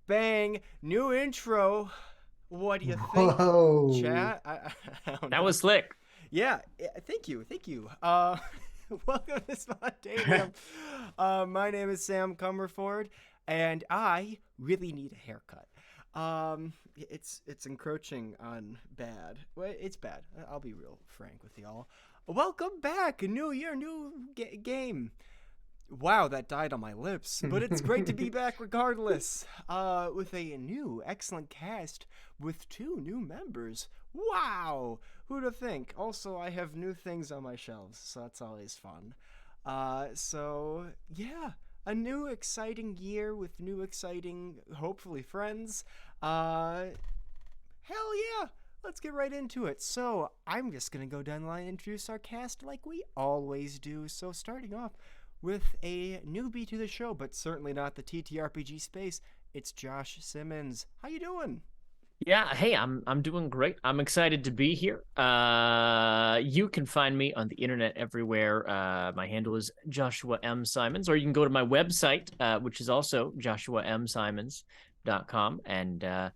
bang, new intro. What do you think, Whoa. chat? I don't That know. was slick. Yeah, thank you. Welcome to Spontaneum. My name is Sam Comerford, and I really need a haircut. It's encroaching on bad. Well, it's bad. I'll be real frank with y'all. Welcome back, new year, new game. Wow, that died on my lips, but it's great to be back regardless. With a new, excellent cast with two new members. Wow, who'd have think? Also, I have new things on my shelves, so that's always fun. So yeah, a new exciting year with new exciting, hopefully friends. Uh, Hell yeah! Let's get right into it. So, I'm just gonna go down the line and introduce our cast like we always do. So, starting off with a newbie to the show, but certainly not the TTRPG space, it's Josh Simmons. How you doing? Yeah, hey, I'm doing great. I'm excited to be here. You can find me on the internet everywhere. My handle is Joshua M. Simons, or you can go to my website, which is also joshuamsimons.com, and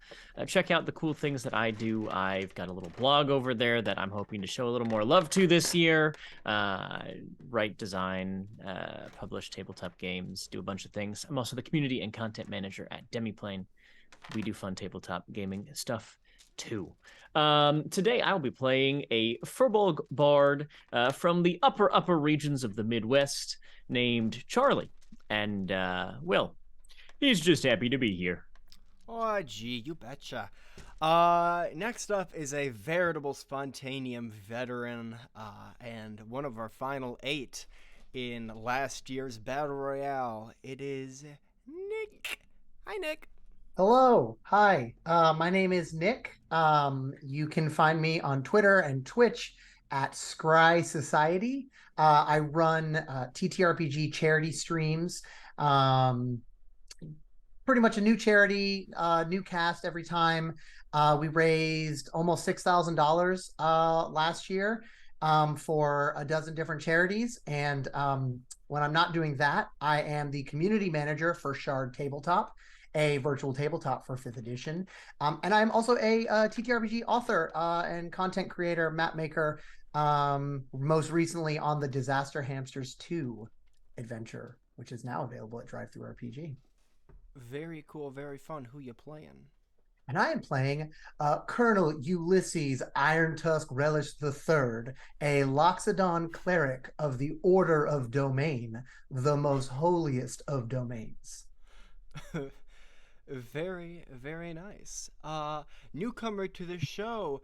check out the cool things that I do. I've got a little blog over there that I'm hoping to show a little more love to this year. Write, design, publish tabletop games, do a bunch of things. I'm also the community and content manager at Demiplane. We do fun tabletop gaming stuff too. Today I will be playing a Furbolg bard from the upper regions of the Midwest named Charlie. And, well, he's just happy to be here. Oh, gee, you betcha. Next up is a veritable Spontaneum veteran, and one of our final 8 in last year's Battle Royale. It is Nick. Hi, Nick. Hello. Hi. My name is Nick. You can find me on Twitter and Twitch at Scry Society. I run TTRPG charity streams. Um, Pretty much a new charity, new cast every time. We raised almost $6,000 last year for a dozen different charities. And when I'm not doing that, I am the community manager for Shard Tabletop, a virtual tabletop for 5th edition. And I'm also a TTRPG author and content creator, map maker, most recently on the Disaster Hamsters 2 adventure, which is now available at Drive Through RPG. Very cool, very fun. Who you playing? And I am playing Colonel Ulysses Iron Tusk Relish III, a Loxodon cleric of the Order of Domain, the most holiest of domains. Very, very nice. Newcomer to the show,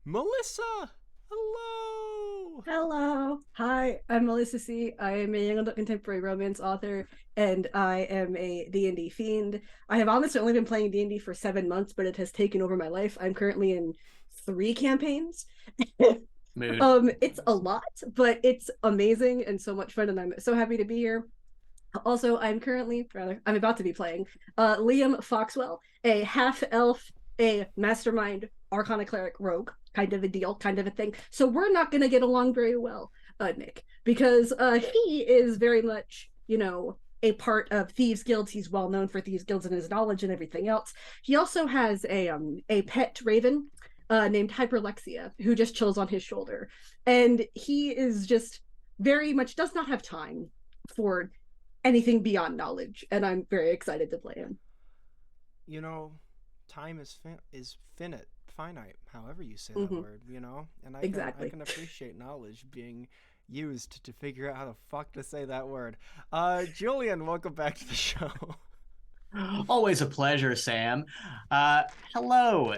Melissa. Hello. Hello. Hi, I'm Melissa C. I am a young adult contemporary romance author, and I am a D&D fiend. I have honestly only been playing D&D for 7 months, but it has taken over my life. I'm currently in 3 campaigns. Mood. It's a lot, but it's amazing and so much fun, and I'm so happy to be here. Also, I'm about to be playing Liam Foxwell, a half elf, a mastermind Arcana cleric rogue, kind of a deal, kind of a thing. So we're not going to get along very well, Nick, because he is very much, a part of thieves guilds. He's well known for thieves guilds and his knowledge and everything else. He also has a pet raven named Hyperlexia who just chills on his shoulder, and he is just very much does not have time for anything beyond knowledge, and I'm very excited to play him. You know, time is finite, however you say that Mhm. word. And I Exactly. can appreciate knowledge being used to figure out how the fuck to say that word. Julian, welcome back to the show. Always a pleasure, Sam. Hello.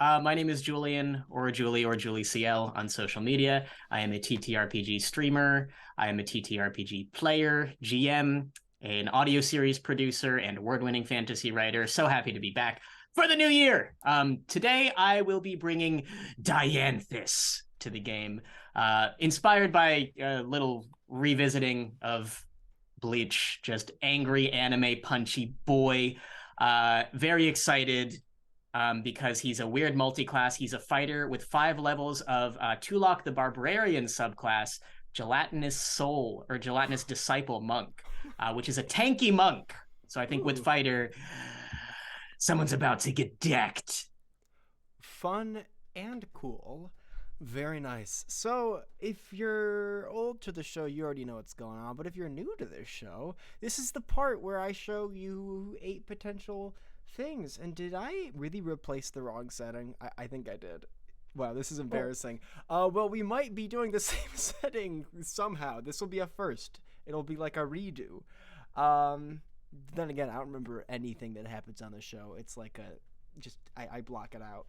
My name is Julian, or Julie, or Julie CL on social media. I am a TTRPG streamer. I am a TTRPG player, GM, an audio series producer, and award-winning fantasy writer. So happy to be back for the new year. Today, I will be bringing Dianthus to the game, inspired by a little revisiting of Bleach, just angry anime punchy boy. Very excited because he's a weird multi-class. He's a fighter with 5 levels of Tulok the Barbarian subclass, Gelatinous Soul or Gelatinous Disciple Monk, which is a tanky monk. So I think with fighter, Someone's about to get decked. Fun and cool. Very nice. So, if you're old to the show, you already know what's going on. But if you're new to this show, this is the part where I show you 8 potential things. And did I really replace the wrong setting? I think I did. Wow, this is embarrassing. Well, we might be doing the same setting somehow. This will be a first. It'll be like a redo. Then again, I don't remember anything that happens on the show. It's like I block it out.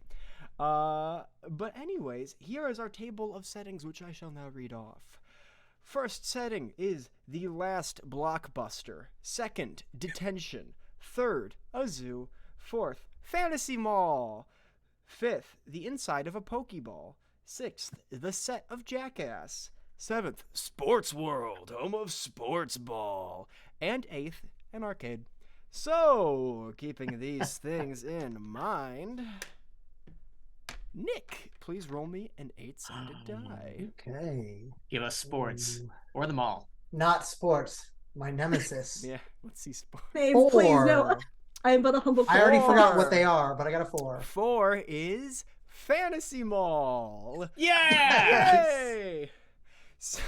But anyways, here is our table of settings, which I shall now read off. First setting is the last blockbuster. Second, detention. Third, a zoo. Fourth, fantasy mall. Fifth, the inside of a Pokeball. Sixth, the set of Jackass. Seventh, Sports World, home of Sports Ball. And eighth, an arcade. So, keeping these things in mind, Nick, please roll me an 8-sided die. Okay. Give us sports or the mall. Not sports. My nemesis. Yeah, let's see sports. Please, please, no. 4. I am but a humble I already forgot 4. what they are, but I got a 4. 4 is Fantasy Mall. Yeah! Yay! So,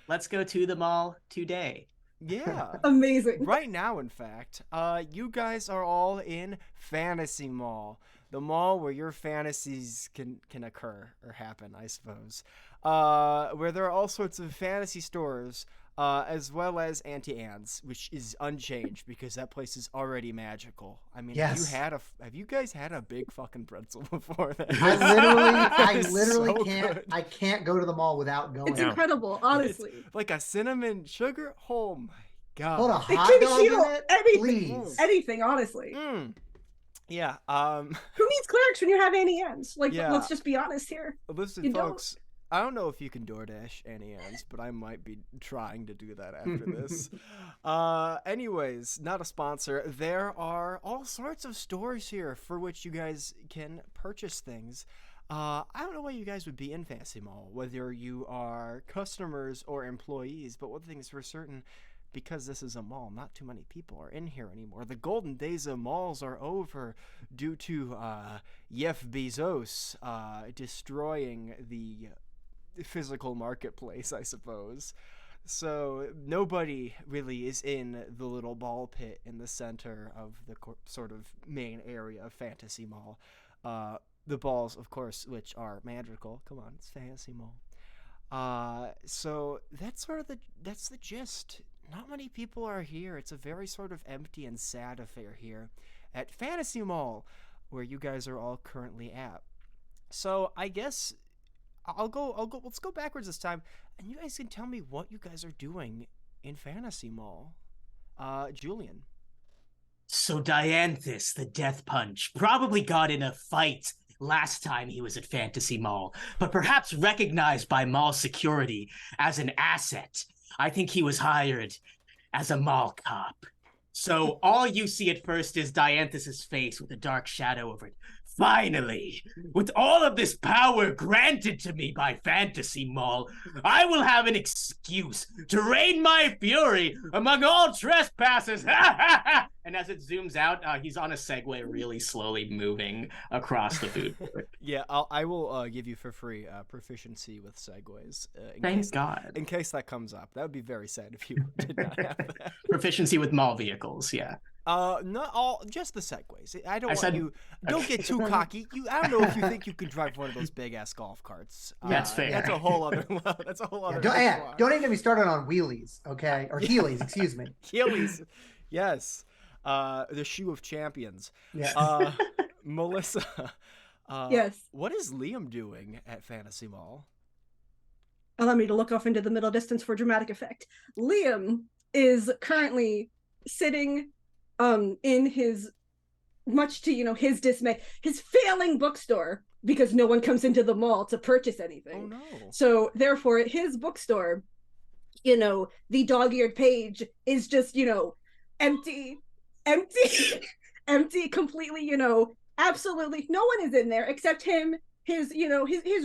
Let's go to the mall today. yeah. Amazing. Right now, in fact, you guys are all in Fantasy Mall, the mall where your fantasies can occur or happen, I suppose. Where there are all sorts of fantasy stores, as well as Auntie Anne's, which is unchanged because that place is already magical. I mean, Yes. have you guys had a big fucking pretzel before that? I It's literally so can't. good. I can't go to the mall without going. It's Yeah. incredible, honestly. Like a cinnamon sugar. Oh my god. Hold a They hot can dog heal in it, anything. please. Anything, honestly. Mm. Yeah. Who needs clerics when you have Annie Ann's? Like, Yeah. let's just be honest here. Listen, You don't- folks. I don't know if you can DoorDash Annie Ann's, but I might be trying to do that after this. Anyways, not a sponsor. There are all sorts of stores here for which you guys can purchase things. I don't know why you guys would be in Fantasy Mall, whether you are customers or employees, but one thing is for certain, because this is a mall, not too many people are in here anymore. The golden days of malls are over due to Jeff Bezos destroying the physical marketplace, I suppose. So nobody really is in the little ball pit in the center of the sort of main area of Fantasy Mall. The balls, of course, which are magical. Come on, it's Fantasy Mall. So that's sort of that's the gist. Not many people are here. It's a very sort of empty and sad affair here at Fantasy Mall, where you guys are all currently at. So I guess I'll go. Let's go backwards this time, and you guys can tell me what you guys are doing in Fantasy Mall. Julian. So Dianthus, the Death Punch, probably got in a fight last time he was at Fantasy Mall, but perhaps recognized by mall security as an asset. I think he was hired as a mall cop. So all you see at first is Dianthus's face with a dark shadow over it. Finally, with all of this power granted to me by Fantasy Mall, I will have an excuse to rain my fury among all trespassers. And as it zooms out, he's on a Segway, really slowly moving across the food court. Yeah, I will give you for free proficiency with segues. Thank God. In case that comes up, that would be very sad if you did not have that. Proficiency with mall vehicles, yeah. Not all, just the segues. I don't want said- you. Don't get too cocky. I don't know if you think you can drive one of those big ass golf carts. That's fair. That's a whole other. That's a whole other. Don't even get me started on wheelies, okay? Or Heelys, excuse me. Achilles. Yes. The shoe of champions. Yeah. Melissa. Yes. What is Liam doing at Fantasy Mall? Allow me to look off into the middle distance for dramatic effect. Liam is currently sitting in his, much to his dismay, his failing bookstore, because no one comes into the mall to purchase anything. Oh no. So therefore at his bookstore, the dog-eared page is just, empty, empty, completely, absolutely no one is in there except him, his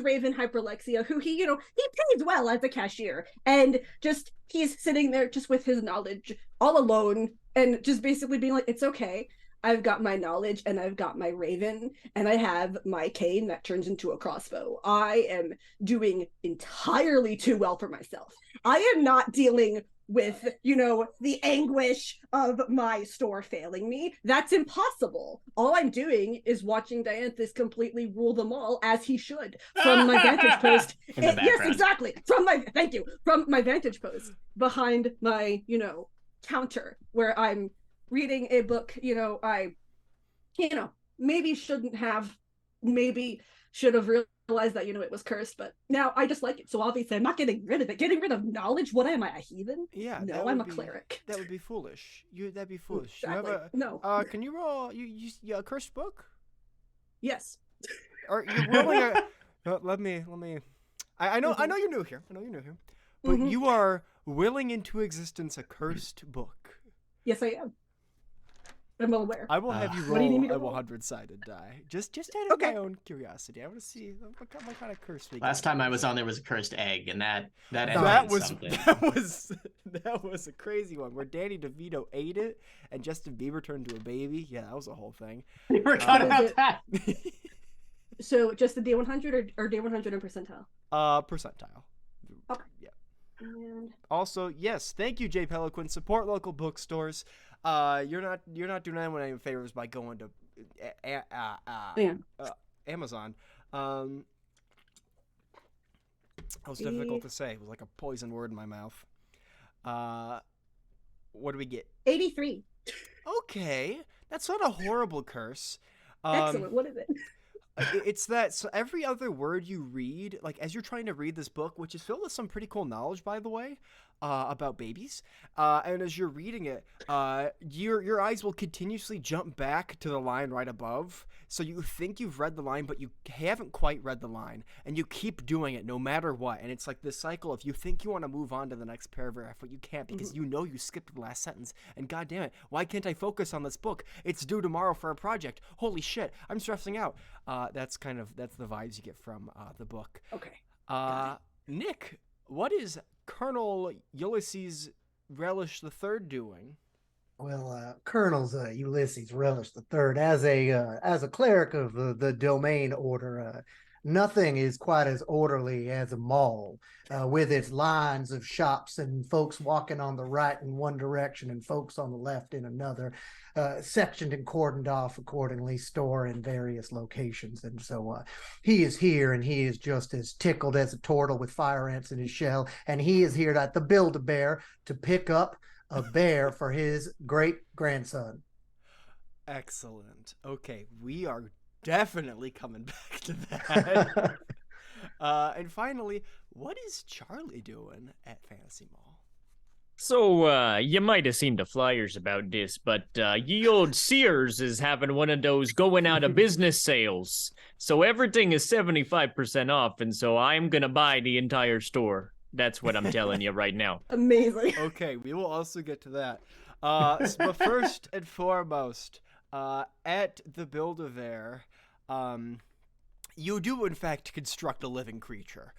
Raven Hyperlexia, who he pays well as a cashier, and just he's sitting there just with his knowledge all alone and just basically being like, it's okay. I've got my knowledge and I've got my raven and I have my cane that turns into a crossbow. I am doing entirely too well for myself. I am not dealing with, the anguish of my store failing me. That's impossible. All I'm doing is watching Dianthus completely rule them all as he should from my vantage post. Yes, exactly. From my vantage post behind my, counter where I'm reading a book, I, maybe shouldn't have, maybe should have realized that, it was cursed, but now I just like it. So obviously I'm not getting rid of it. Getting rid of knowledge? What am I, a heathen? Yeah. No, I'm a cleric. That would be foolish. That'd be foolish. Exactly. You have No. Can you roll a cursed book? Yes. Or you're rolling a let me I know you're new here. But you are willing into existence a cursed book. Yes, I am. I'm well aware. I will have you What do you need roll me to a roll? 100-sided die. Just out of my own curiosity. I want to see what kind of curse we got. Last time I was on, there was a cursed egg, and that was something. that was a crazy one where Danny DeVito ate it and Justin Bieber turned into a baby. Yeah, that was a whole thing. You forgot about that. So just the D100 or D100 and percentile? Percentile. Okay. Yeah. And Also, yes, thank you, Jay Peliquin. Support local bookstores. You're not doing anyone any favors by going to Amazon. That was difficult to say. It was like a poison word in my mouth. What do we get? 83. Okay, that's not a horrible curse. Excellent. What is it? It's that so every other word you read, like as you're trying to read this book, which is filled with some pretty cool knowledge, by the way, about babies, and as you're reading it, your eyes will continuously jump back to the line right above. So you think you've read the line, but you haven't quite read the line, and you keep doing it no matter what. And it's like this cycle of you think you want to move on to the next paragraph, but you can't because you know you skipped the last sentence. And god damn it, why can't I focus on this book? It's due tomorrow for a project. Holy shit, I'm stressing out. That's the vibes you get from the book. Okay. Nick, what is Colonel Ulysses Relish III doing? Well, Colonel's Ulysses Relish III, as a cleric of the Domain Order, nothing is quite as orderly as a mall, with its lines of shops and folks walking on the right in one direction and folks on the left in another, sectioned and cordoned off accordingly, store in various locations. And so he is here, and he is just as tickled as a turtle with fire ants in his shell, and he is here at the Build-A-Bear to pick up a bear for his great-grandson. Excellent. Okay, we are definitely coming back to that. And finally, what is Charlie doing at Fantasy Mall? So, you might have seen the flyers about this, but ye old Sears is having one of those going out of business sales. So everything is 75% off, and so I'm gonna buy the entire store. That's what I'm telling you right now. Amazing. Okay, we will also get to that. But first and foremost, at the Build-A-Bear, you do in fact construct a living creature.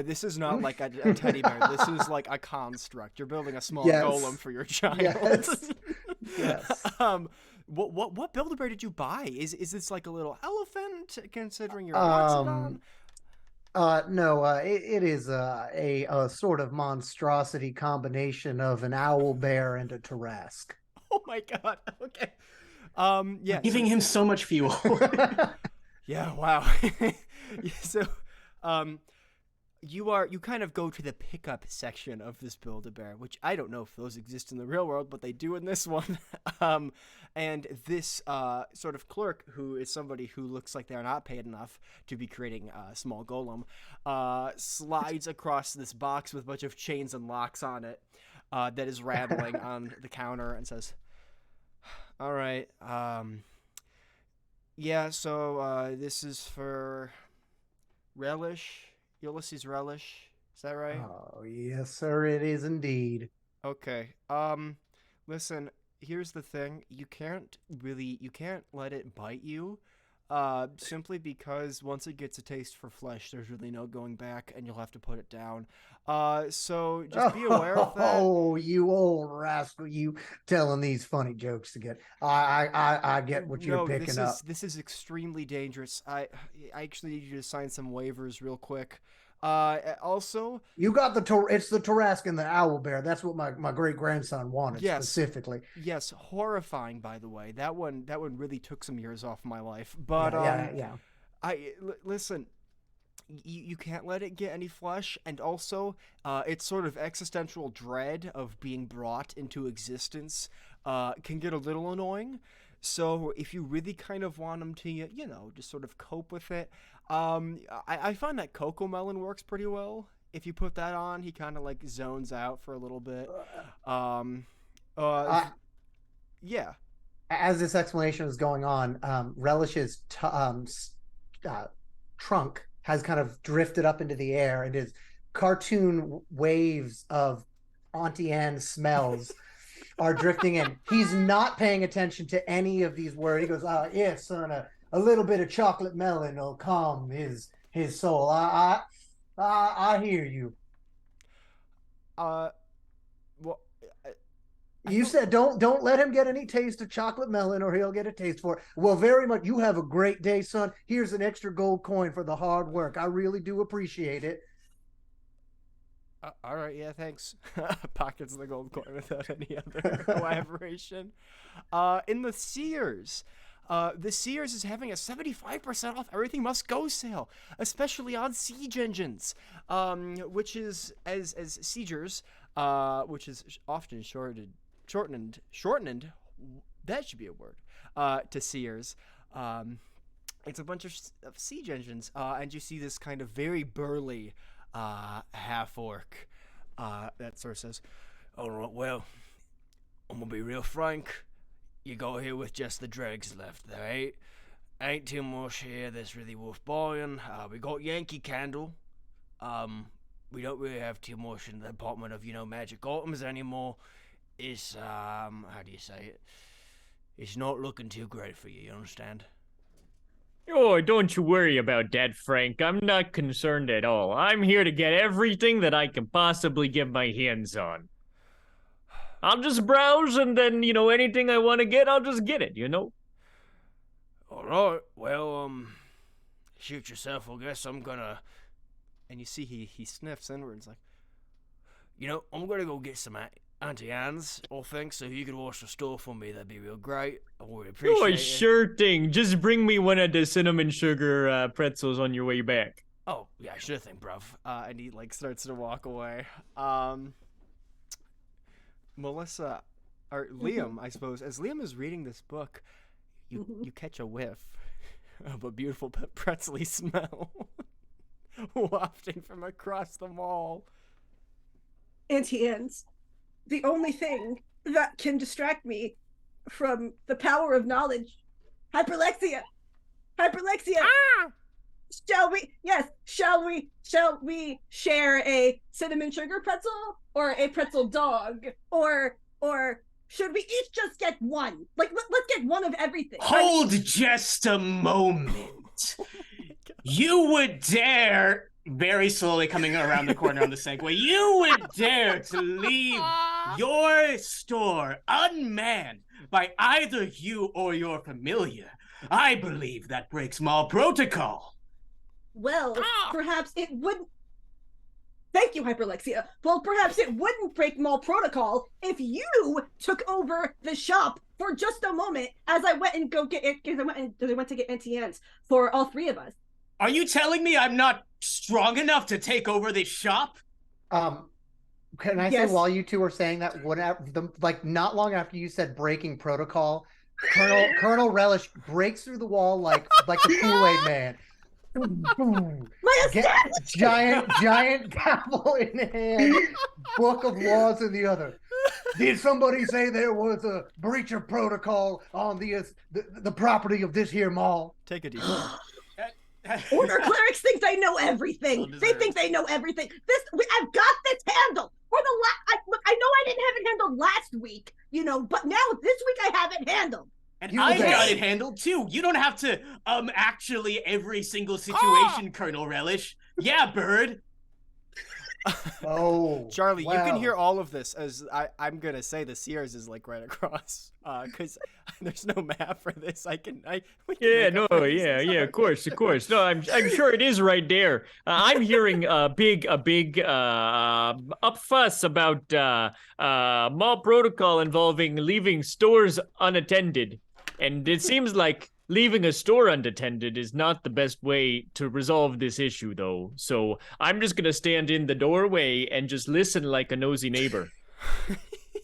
This is not like a teddy bear. This is like a construct. You're building a small golem for your child. Yes. What Build-A-Bear did you buy? Is this like a little elephant? Considering your Loxodon? No, it is a sort of monstrosity combination of an owl bear and a Tarrasque. Oh my god. Okay. Yeah. Giving him so much fuel. Yeah, wow. So, you kind of go to the pickup section of this Build-A-Bear, which I don't know if those exist in the real world, but they do in this one. And this sort of clerk, who is somebody who looks like they're not paid enough to be creating a small golem, slides across this box with a bunch of chains and locks on it that is rattling on the counter and says, all right, yeah, so this is for Relish, Ulysses Relish, is that right? Oh, yes, sir, it is indeed. Okay, listen, here's the thing, you can't let it bite you, simply because once it gets a taste for flesh, there's really no going back, and you'll have to put it down. So just be aware of that. Oh, you old rascal! You telling these funny jokes to get. I get what you're picking up. This is extremely dangerous. I actually need you to sign some waivers real quick. Also, you got it's the Tarrasque and the owlbear. That's what my great grandson wanted specifically. Yes, horrifying. By the way, that one really took some years off my life. But yeah. Listen. You can't let it get any flesh, and also it's sort of existential dread of being brought into existence can get a little annoying. So if you really kind of want them to, just sort of cope with it, I find that Coco Melon works pretty well. If you put that on, he kind of like zones out for a little bit. Yeah. As this explanation is going on, Relish's trunk has kind of drifted up into the air, and his cartoon waves of Auntie Anne smells are drifting in. He's not paying attention to any of these words. He goes, yes, son, a little bit of chocolate melon will calm his soul. I hear you. You said don't let him get any taste of chocolate melon or he'll get a taste for it. Well, very much. You have a great day, son. Here's an extra gold coin for the hard work. I really do appreciate it. All right, yeah, thanks. Pockets the gold coin without any other elaboration. In the Sears is having a 75% off everything must go sale, especially on siege engines, which is as siegers, which is often shortened, that should be a word, to Sears. It's a bunch of siege engines, and you see this kind of very burly half-orc that sort of says, all right, well, I'm gonna be real frank. You got here with just the dregs left there, ain't too much here that's really worth buying. We got Yankee Candle. We don't really have too much in the department of, magic items anymore. It's, how do you say it? It's not looking too great for you understand? Oh, don't you worry about that, Frank. I'm not concerned at all. I'm here to get everything that I can possibly get my hands on. I'll just browse, and then, anything I want to get, I'll just get it, All right, well, shoot yourself, I guess I'm gonna... And you see he sniffs inwards like, I'm gonna go get some Auntie Anne's, all things, so if you could wash the store for me, that'd be real great. I would appreciate it. Sure thing. Just bring me one of the cinnamon sugar pretzels on your way back. Oh, yeah, sure thing, bruv. And he, starts to walk away. Melissa, or Liam, I suppose, as Liam is reading this book, you catch a whiff of a beautiful pretzely smell wafting from across the mall. Auntie Anne's, the only thing that can distract me from the power of knowledge. Hyperlexia! Ah! Shall we share a cinnamon sugar pretzel or a pretzel dog? Or should we each just get one? Let's get one of everything. Hold just a moment. You would dare, very slowly coming around the corner on the Segway, you would dare to leave your store unmanned by either you or your familiar. I believe that breaks mall protocol. Well, perhaps it wouldn't. Thank you, Hyperlexia. Well, perhaps it wouldn't break mall protocol if you took over the shop for just a moment as I went and go get it, because I went to get Auntie Anne's for all three of us. Are you telling me I'm not strong enough to take over this shop? Can I say while you two were saying that, not long after you said breaking protocol, Colonel Relish breaks through the wall like the Kool-Aid man. Giant gavel in hand, book of laws in the other. Did somebody say there was a breach of protocol on the property of this here mall? Take a deep breath. Order clerics think they know everything. They think they know everything. I've got this handled. I know I didn't have it handled last week, but now this week I have it handled. And You I've bet. got it handled too. You don't have to actually every single situation, Colonel Relish. Yeah, Bird. Oh, Charlie, you can well. hear all of this as I'm gonna say the Sears is like right across, because there's no map for this. We can Yeah, make no, up for this. yeah, of course. No, I'm sure it is right there. I'm hearing a big up fuss about mall protocol involving leaving stores unattended, and it seems like leaving a store unattended is not the best way to resolve this issue, though. So I'm just gonna stand in the doorway and just listen like a nosy neighbor.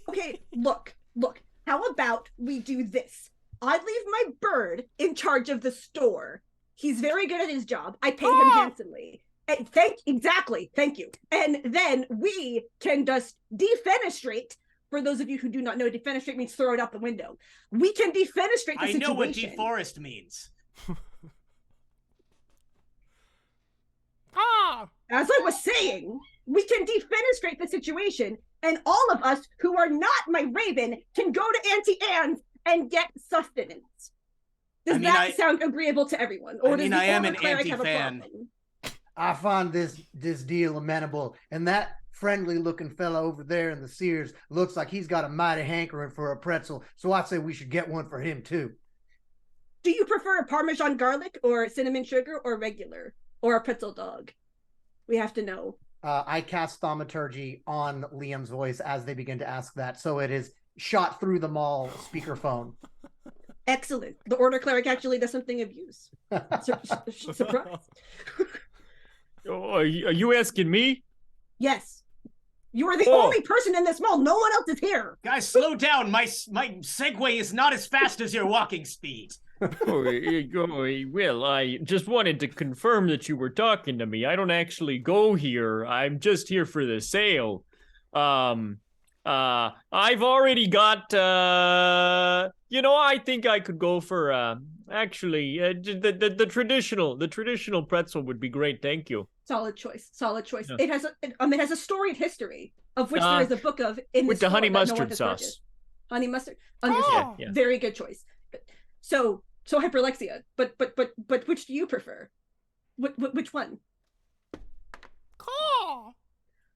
Okay, look. How about we do this? I leave my bird in charge of the store. He's very good at his job. I pay him handsomely. And thank you. And then we can just defenestrate. For those of you who do not know, defenestrate means throw it out the window. We can defenestrate the I situation. know what deforest means. As I was saying, we can defenestrate the situation, and all of us who are not my raven can go to Auntie Anne's and get sustenance. Does that sound agreeable to everyone? Or does the I am older an cleric have a anti-fan. problem? I find this deal amenable, and that friendly-looking fella over there in the Sears looks like he's got a mighty hankering for a pretzel. So I say we should get one for him too. Do you prefer a Parmesan garlic or cinnamon sugar or regular or a pretzel dog? We have to know. I cast thaumaturgy on Liam's voice as they begin to ask that, so it is shot through the mall speakerphone. Excellent. The order cleric actually does something of use. Surprise. Oh, are you asking me? Yes. You are the Oh. only person in this mall. No one else is here. Guys, slow down. My Segway is not as fast as your walking speed. Well, I just wanted to confirm that you were talking to me. I don't actually go here. I'm just here for the sale. I've already got, I think I could go for, the traditional pretzel would be great. Thank you. Solid choice. Yeah. It has a storied history of which there is a book of in with the the honey store that no one mustard has sauce. purchased. Honey mustard. Understood. Yeah. Very good choice. So Hyperlexia, but which do you prefer? Which one?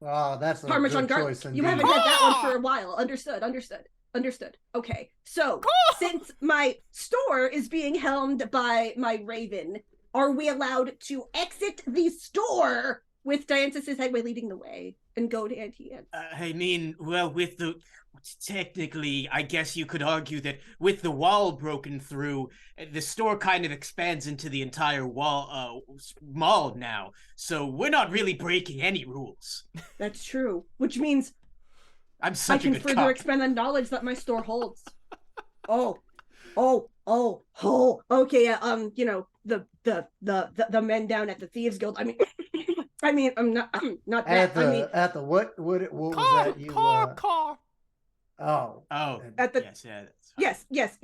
Oh, that's a Parmesan good garlic. choice You indeed. haven't had that one for a while. Understood. Okay. So since my store is being helmed by my raven, are we allowed to exit the store with Dianthus's Headway leading the way and go to Auntie Anne's? I mean, well, technically, I guess you could argue that with the wall broken through, the store kind of expands into the entire mall now. So we're not really breaking any rules. That's true. Which means I'm I such a can good further cop. expand the knowledge that my store holds. Okay, the men down at the Thieves Guild. I'm not that. At the what was that you Oh. At the- Yes, Yes,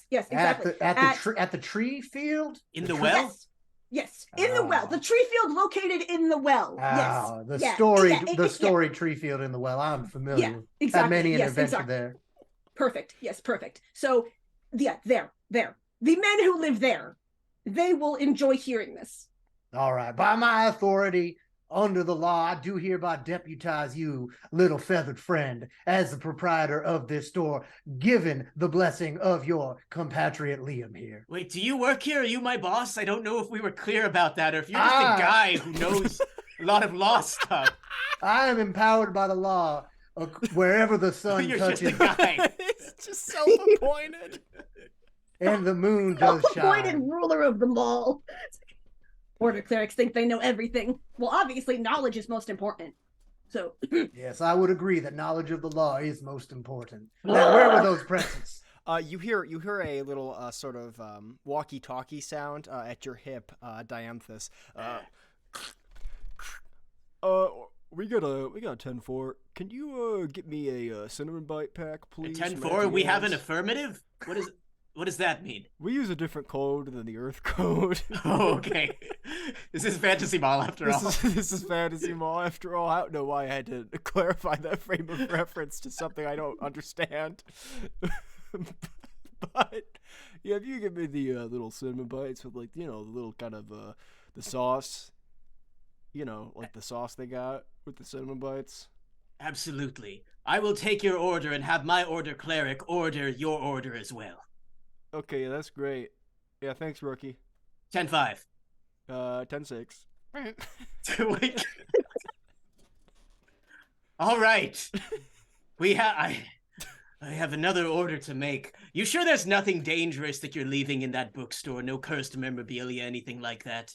exactly. At the tree field? in the well. Yes, in the well. The tree field located in the well. Oh, Yes. the story tree field in the well. I'm familiar. Yeah, with. exactly. Had many an Yes, adventure exactly. there. Perfect. Yes, perfect. So, yeah, there. The men who live there, they will enjoy hearing this. All right. By my authority, under the law, I do hereby deputize you, little feathered friend, as the proprietor of this store, given the blessing of your compatriot Liam here. Wait, do you work here? Are you my boss? I don't know if we were clear about that, or if you're just a guy who knows a lot of law stuff. I am empowered by the law wherever the sun You're just touches a guy. It's just self-appointed. and the moon does Appointed shine. ruler of the mall. Order clerics think they know everything. Well, obviously, knowledge is most important. So, Yes, I would agree that knowledge of the law is most important. Now, where were those presents? You hear a little sort of walkie-talkie sound at your hip, Dianthus. We got a 10-4. Can you get me a cinnamon bite pack, please? 10-4, we have an affirmative? What does that mean? We use a different code than the Earth code. Oh, okay. This is Fantasy Mall after all. This is Fantasy Mall after all. I don't know why I had to clarify that frame of reference to something I don't understand. But yeah, if you give me the little cinnamon bites with like the little kind of the sauce, like the sauce they got with the cinnamon bites. Absolutely. I will take your order and have my order cleric order your order as well. Okay, yeah, that's great. Yeah, thanks, rookie. 10-5. 10-6. Wait. All right. I have another order to make. You sure there's nothing dangerous that you're leaving in that bookstore? No cursed memorabilia, anything like that?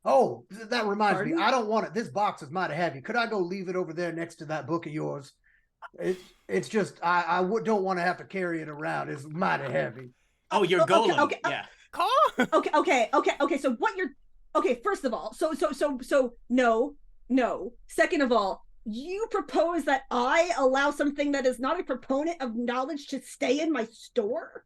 Oh, that reminds Pardon? me. I don't want it. This box is mighty heavy. Could I go leave it over there next to that book of yours? It's just don't want to have to carry it around. It's mighty heavy. Oh, your Okay, golem. okay, Yeah. Okay. So what you're okay? First of all, so no. Second of all, you propose that I allow something that is not a proponent of knowledge to stay in my store,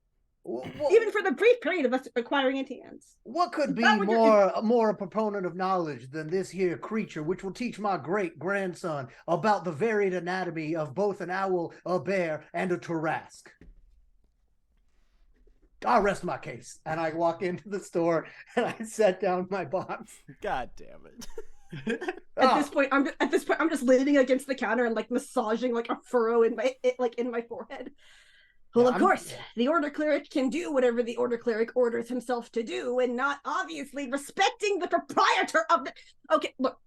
even for the brief period of us acquiring anti-ants. What could Is be that what you're- more a proponent of knowledge than this here creature, which will teach my great grandson about the varied anatomy of both an owl, a bear, and a Tarrasque? I'll rest my case. And I walk into the store and I set down my box. God damn it. At this point, I'm just leaning against the counter and like massaging like a furrow in my forehead. Well, Yeah, of course, the order cleric can do whatever the order cleric orders himself to do, and not obviously respecting the proprietor of the. Okay, look,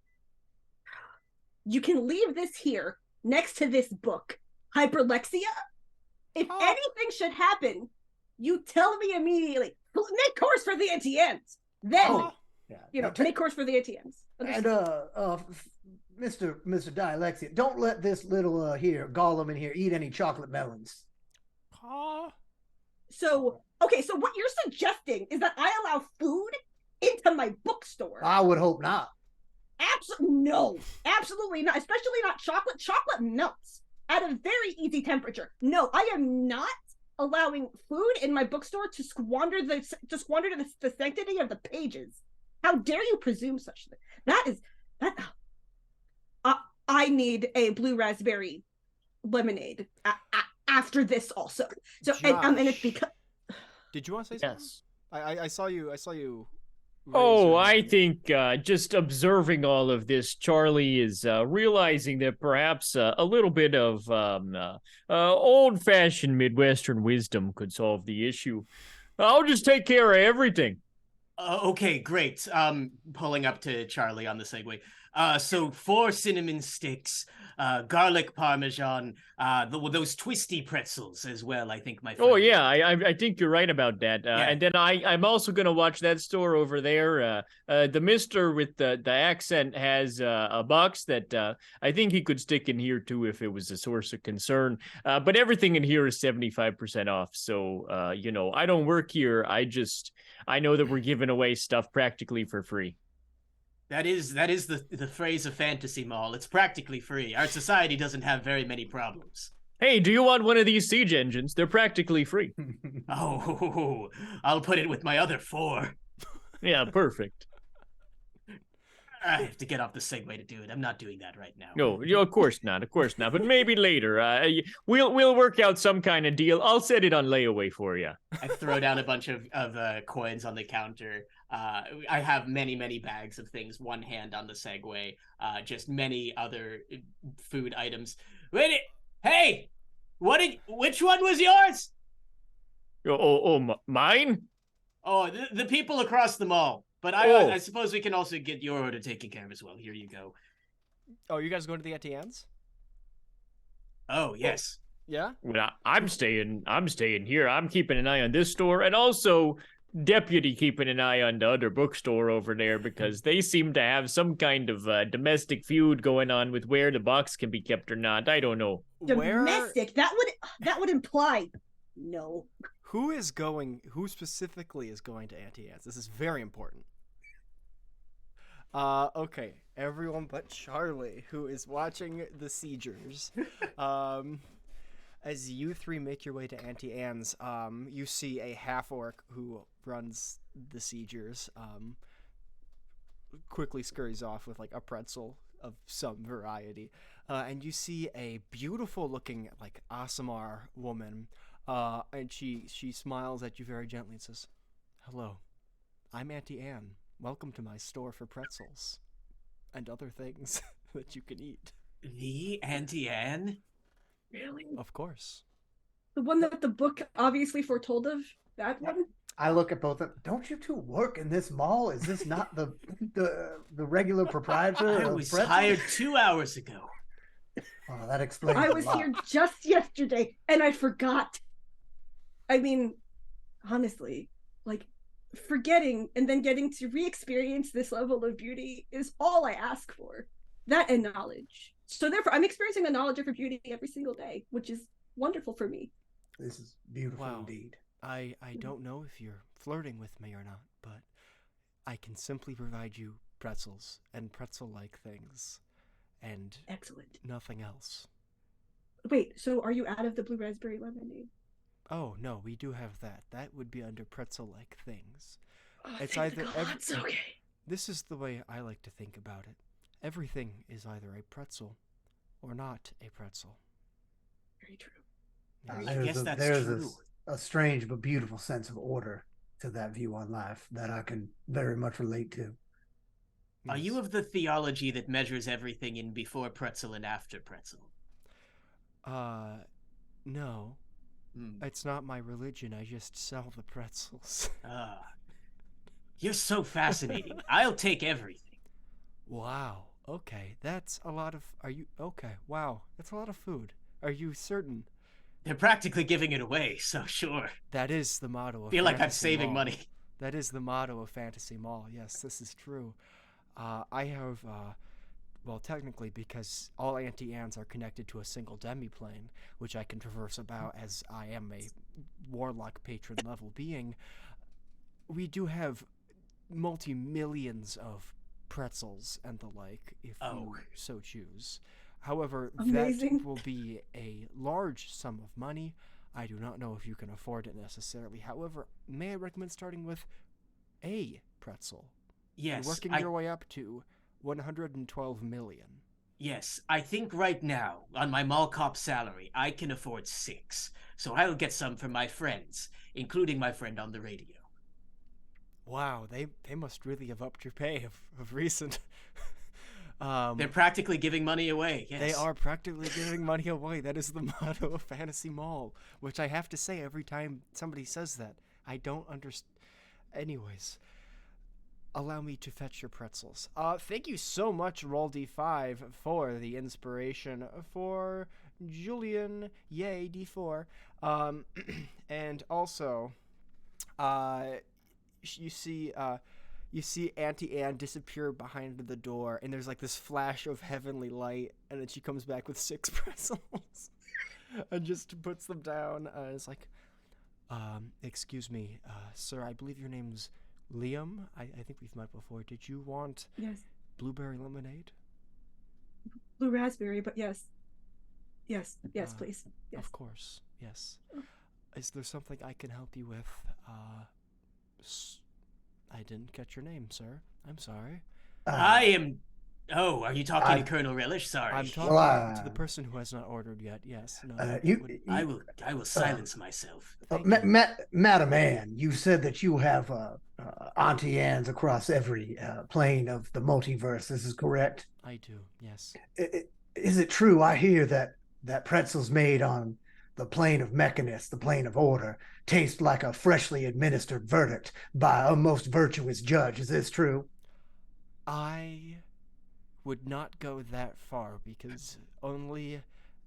you can leave this here next to this book, Hyperlexia. If anything should happen, you tell me immediately. Make course for the ATMs. Then, Yeah. make course for the ATMs. And Mr. Dialexia, don't let this little here golem in here eat any chocolate melons. So what you're suggesting is that I allow food into my bookstore? I would hope not. Absolutely not. Especially not chocolate. Chocolate melts at a very easy temperature. No, I am not allowing food in my bookstore to squander the sanctity of the pages. How dare you presume such thing? I need a blue raspberry lemonade after this also. So and it's because. Did you want to say something? Yes. I saw you. Oh, I think just observing all of this, Charlie is realizing that perhaps a little bit of old-fashioned Midwestern wisdom could solve the issue. I'll just take care of everything. Okay, great. Pulling up to Charlie on the Segway. So 4 cinnamon sticks, garlic parmesan, those twisty pretzels as well, I think, my friend. Oh, yeah, I think you're right about that. Yeah. And then I'm also going to watch that store over there. The mister with the accent has a box that I think he could stick in here, too, if it was a source of concern. But everything in here is 75% off. So, I don't work here. I know that we're giving away stuff practically for free. That is the phrase of Fantasy Mall. It's practically free. Our society doesn't have very many problems. Hey, do you want one of these siege engines? They're practically free. Oh, I'll put it with my other 4. Yeah, perfect. I have to get off the Segway to do it. I'm not doing that right now. No, of course not. But maybe later. We'll work out some kind of deal. I'll set it on layaway for you. I throw down a bunch of coins on the counter. I have many bags of things. One hand on the Segway. Just many other food items. Wait, hey, which one was yours? Mine? Oh, the people across the mall. But I suppose we can also get your order taken care of as well. Here you go. Oh, you guys going to the ATMs? Oh, yes. Yeah? Well, I'm staying here. I'm keeping an eye on this store, and also Deputy keeping an eye on the other bookstore over there, because they seem to have some kind of domestic feud going on with where the box can be kept or not. I don't know. Domestic? That would imply no. Who specifically is going to Anti-Ants? This is very important. Okay, everyone but Charlie, who is watching the siegers. As you 3 make your way to Anti-Ann's, you see a half-orc who runs the siegers, quickly scurries off with, like, a pretzel of some variety. And you see a beautiful-looking, like, Aasimar woman, And she smiles at you very gently and says, "Hello, I'm Auntie Anne. Welcome to my store for pretzels and other things that you can eat." The Auntie Anne? Really? Of course. The one that the book obviously foretold of? That one? I look at both of them. Don't you two work in this mall? Is this not the regular proprietor I of was pretzels? hired 2 hours ago. Oh, that explains I a was lot. here just yesterday and I forgot. I mean, honestly, like forgetting and then getting to re-experience this level of beauty is all I ask for. That and knowledge. So therefore, I'm experiencing the knowledge of her beauty every single day, which is wonderful for me. This is beautiful Wow. indeed. I don't know if you're flirting with me or not, but I can simply provide you pretzels and pretzel-like things and Excellent. nothing else. Wait, so are you out of the blue raspberry lemonade? Oh, no, we do have that. That would be under pretzel-like things. Oh, It's thank the either gods. Okay. This is the way I like to think about it. Everything is either a pretzel or not a pretzel. Very true. Yes. I guess that's there's true. a strange but beautiful sense of order to that view on life that I can very much relate to. Are Yes. you of the theology that measures everything in before pretzel and after pretzel? No. Hmm. It's not my religion. I just sell the pretzels. Ah. You're so fascinating. I'll take everything. Wow. Okay. That's a lot of... Are you... Okay. Wow. That's a lot of food. Are you certain? They're practically giving it away, so sure. That is the motto of Feel like I'm Fantasy saving Mall. money. That is the motto of Fantasy Mall. Yes, this is true. I have... well, technically, because all Auntie Annes are connected to a single demiplane, which I can traverse about as I am a warlock patron level being, we do have multi-millions of pretzels and the like, if you so choose. However, Amazing. that will be a large sum of money. I do not know if you can afford it necessarily. However, may I recommend starting with a pretzel? Yes, And working your way up to 112 million. Yes, I think right now, on my mall cop salary, I can afford 6. So I'll get some for my friends, including my friend on the radio. Wow, they must really have upped your pay of recent. They're practically giving money away, yes. They are practically giving money away. That is the motto of Fantasy Mall, which I have to say every time somebody says that. I don't understand. Anyways, allow me to fetch your pretzels. Thank you so much, Roll D5, for the inspiration for Julian. Yay, D4. And also, you see Auntie Anne disappear behind the door, and there's like this flash of heavenly light, and then she comes back with 6 pretzels and just puts them down. It's like, excuse me, sir, I believe your name's Liam. I think we've met before. Did you want Yes. blueberry lemonade? Blue raspberry, but yes. Yes, please. Yes. Of course, yes. Is there something I can help you with? I didn't catch your name, sir. I'm sorry. I am... Oh, are you talking to Colonel Relish? Sorry. I'm talking to the person who has not ordered yet. Yes. No. I will silence myself. Madam Anne, you said that you have Auntie Anne's across every plane of the multiverse. This is correct? I do, yes. Is it true? I hear that pretzels made on the plane of Mechanist, the plane of order, taste like a freshly administered verdict by a most virtuous judge. Is this true? I would not go that far because only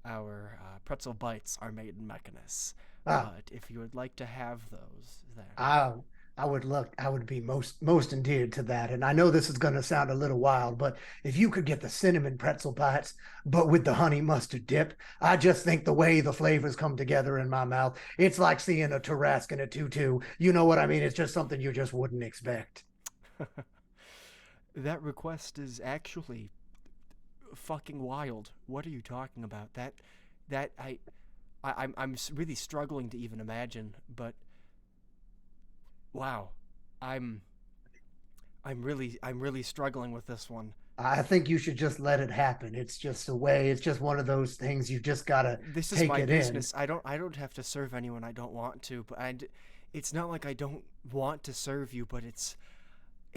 our pretzel bites are made in Mechanus. But if you would like to have those, then I would be most endeared to that. And I know this is going to sound a little wild, but if you could get the cinnamon pretzel bites, but with the honey mustard dip, I just think the way the flavors come together in my mouth, it's like seeing a Tarrasque and a tutu. You know what I mean? It's just something you just wouldn't expect. That request is actually fucking wild. What are you talking about? I'm really struggling to even imagine, but wow, I'm really struggling with this one. I think you should just let it happen. It's just a way. It's just one of those things. You just gotta This is take my it business. I don't have to serve anyone I don't want to, but it's not like I don't want to serve you, but it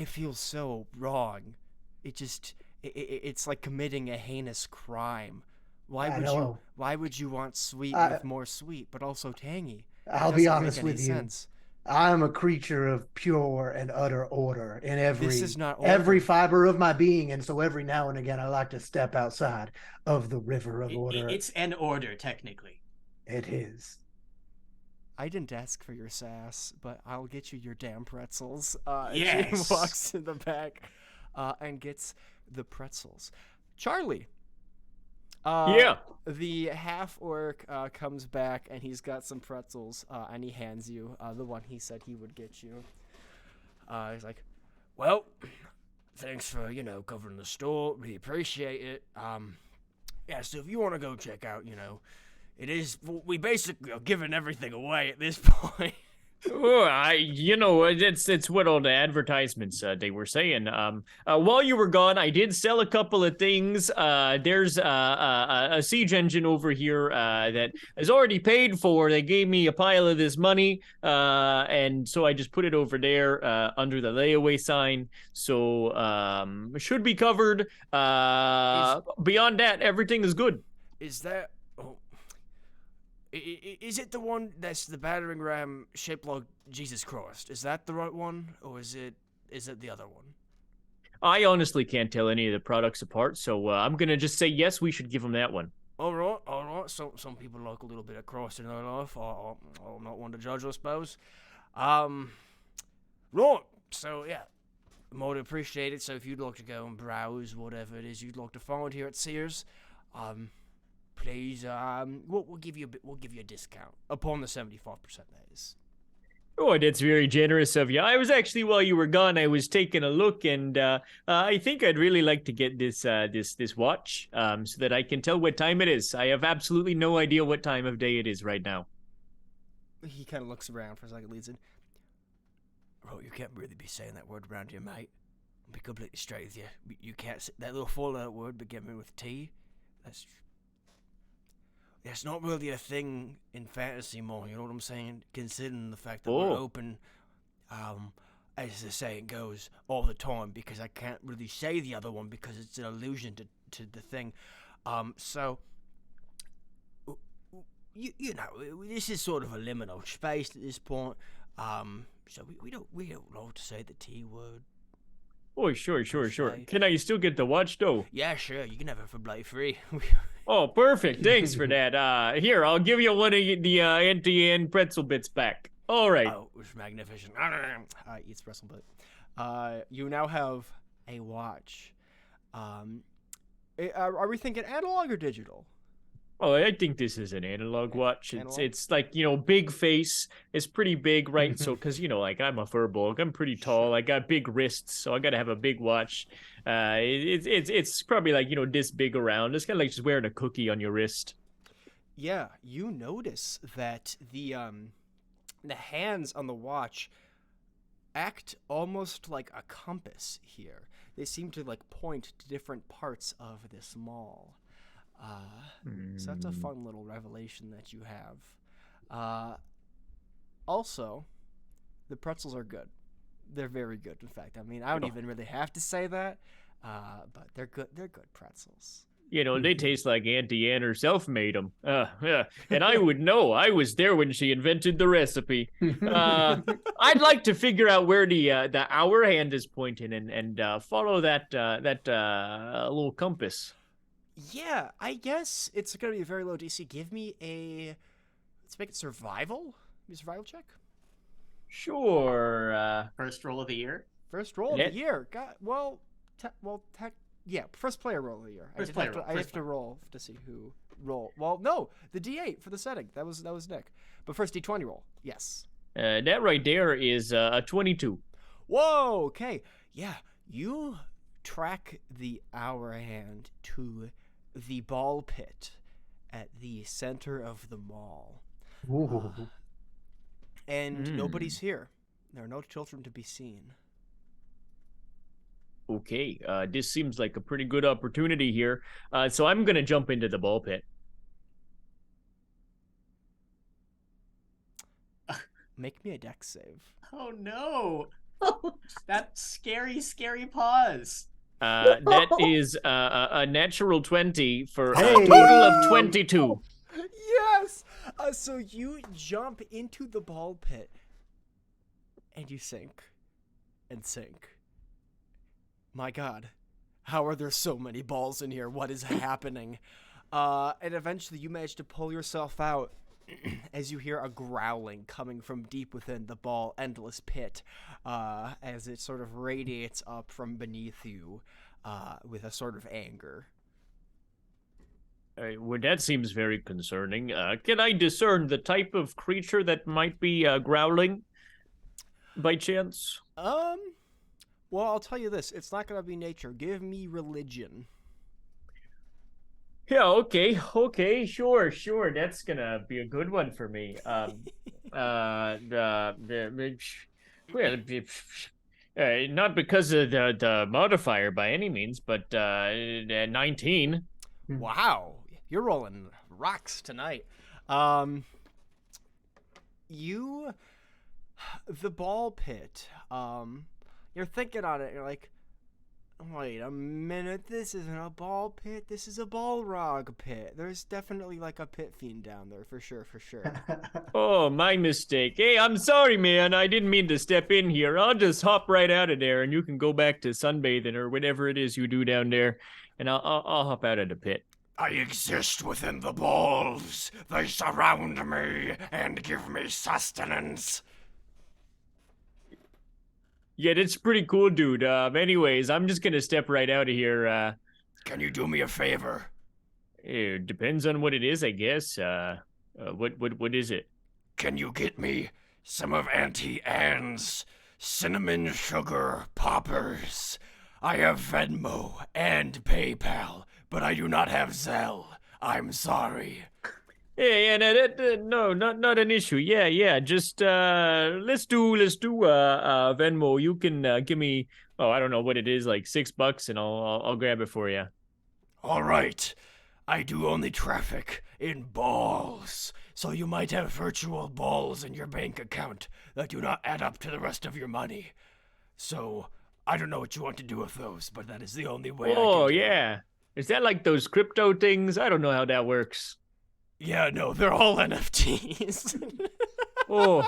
feels so wrong. It's like committing a heinous crime. Why I would know. why would you want sweet I- with more sweet, but also tangy? I'll be Doesn't make honest any with you. sense. I'm a creature of pure and utter order in This is not every order. fiber of my being, and so every now and again I like to step outside of the river of order. It's an order, technically. It is. I didn't ask for your sass, but I'll get you your damn pretzels. Yes. She walks in the back and gets the pretzels. Charlie. Yeah. The half orc comes back and he's got some pretzels and he hands you the one he said he would get you. He's like, well, thanks for, covering the store. We appreciate it. Yeah, so if you want to go check out, we basically are giving everything away at this point. Oh, it's what all the advertisements they were saying. While you were gone, I did sell a couple of things. There's a siege engine over here that is already paid for. They gave me a pile of this money, and so I just put it over there under the layaway sign. So it should be covered. Beyond that, everything is good. Is that... Oh. Is it the one that's the battering ram shaped like Jesus Christ? Is that the right one, or is it the other one? I honestly can't tell any of the products apart, so I'm gonna just say yes. We should give them that one. All right. Some people like a little bit of Christ in their life. I'm not one to judge, I suppose. Right. So yeah, more to appreciate it. So if you'd like to go and browse whatever it is you'd like to find here at Sears, please, we'll give you a discount upon the 75%. That is. Oh, that's very generous of you. I was actually, while you were gone, I was taking a look, and I think I'd really like to get this watch, so that I can tell what time it is. I have absolutely no idea what time of day it is right now. He kind of looks around for a second, leads in. Oh, you can't really be saying that word around here, mate. I'll be completely straight with you. You can't say that little four-letter word beginning with T. That's not really a thing in fantasy more, you know what I'm saying? Considering the fact that we're open, as the saying goes, all the time, because I can't really say the other one because it's an allusion to the thing. So, this is sort of a liminal space at this point. So we don't like to say the T word. Oh, sure. Say. Can I still get the watch, though? Yeah, sure, you can have it for bloody free. Oh, perfect. Thanks for that. Here, I'll give you one of the NTN pretzel bits back. All right. Oh, it was magnificent. Eats pretzel bit. You now have a watch. Are we thinking analog or digital? Oh, I think this is an analog watch. Analog? It's like, big face. It's pretty big, right? So, because, like, I'm a furbolg. I'm pretty tall. I got big wrists, so I got to have a big watch. It's probably like, this big around. It's kind of like just wearing a cookie on your wrist. Yeah, you notice that the hands on the watch act almost like a compass here. They seem to, like, point to different parts of this mall. So that's a fun little revelation that you have. Also, the pretzels are good. They're very good, in fact. I mean, I don't even really have to say that, but they're good. They're good pretzels. They taste like Auntie Anne herself made them. Yeah. And I would know. I was there when she invented the recipe. I'd like to figure out where the hour hand is pointing and follow that little compass. Yeah, I guess it's going to be a very low DC. Give me let's make it survival. Give me a survival check. Sure. First roll of the year. First roll of the year. Yeah, first player roll of the year. I have to roll to see who roll. Well, no, the D8 for the setting. That was Nick. But first D20 roll. Yes. That right there is a 22. Whoa. Okay. Yeah, you track the hour hand to the ball pit at the center of the mall. And nobody's here. There are no children to be seen. Okay, this seems like a pretty good opportunity here. So I'm gonna jump into the ball pit. Make me a dex save. Oh no! That scary, scary pause. That is a natural 20 for a Hey! total of 22. Yes! So you jump into the ball pit and you sink and sink. My God, how are there so many balls in here? What is happening? And eventually you manage to pull yourself out as you hear a growling coming from deep within the ball endless pit as it sort of radiates up from beneath you with a sort of anger. Well, that seems very concerning. Can I discern the type of creature that might be growling by chance? Well, I'll tell you this. It's not going to be nature. Give me religion. Yeah, okay, sure. That's gonna be a good one for me. Well, not because of the modifier by any means, but 19. Wow. You're rolling rocks tonight. The ball pit, you're thinking on it, you're like, wait a minute, this isn't a ball pit, this is a Balrog pit. There's definitely like a pit fiend down there, for sure. Oh, my mistake. Hey, I'm sorry, man. I didn't mean to step in here. I'll just hop right out of there, and you can go back to sunbathing or whatever it is you do down there, and I'll hop out of the pit. I exist within the balls. They surround me and give me sustenance. Yeah, that's pretty cool, dude. Anyways, I'm just gonna step right out of here. Can you do me a favor? It depends on what it is, I guess. What is it? Can you get me some of Auntie Anne's cinnamon sugar poppers? I have Venmo and PayPal, but I do not have Zelle. I'm sorry. Yeah, no, not an issue. Yeah. Just let's do Venmo. You can give me, I don't know what it is, like $6, and I'll grab it for you. All right. I do only traffic in balls, so you might have virtual balls in your bank account that do not add up to the rest of your money. So I don't know what you want to do with those, but that is the only way I can Oh do it. yeah, is that like those crypto things? I don't know how that works. Yeah, no, they're all NFTs. Oh.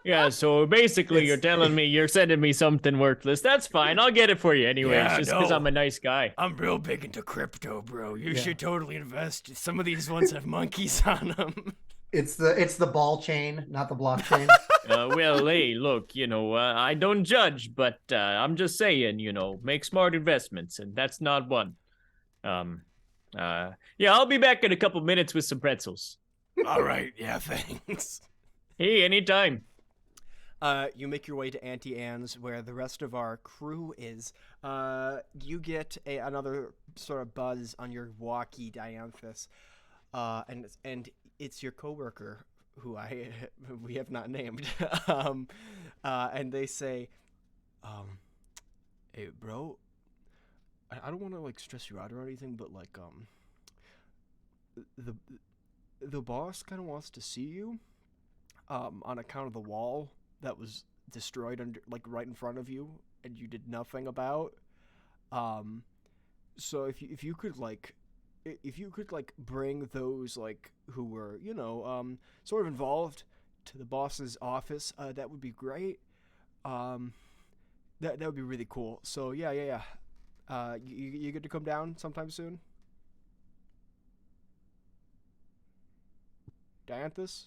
Yeah, so basically you're telling me you're sending me something worthless. That's fine. I'll get it for you anyways, Yeah, just because no. I'm a nice guy. I'm real big into crypto, bro. You Yeah. should totally invest. Some of these ones have monkeys on them. It's the ball chain, not the blockchain. Well, hey, look, I don't judge, but I'm just saying, make smart investments, and that's not one. Yeah, I'll be back in a couple minutes with some pretzels. All right, yeah, thanks. Hey, anytime. You make your way to Auntie Anne's, where the rest of our crew is. You get another sort of buzz on your walkie, Dianthus, and it's your coworker who we have not named, and they say, "Hey, bro, I don't want to like stress you out or anything, but like the boss kind of wants to see you, on account of the wall that was destroyed right in front of you and you did nothing about. So if you could bring those who were sort of involved to the boss's office, that would be great. That would be really cool. So yeah. You get to come down sometime soon, Dianthus?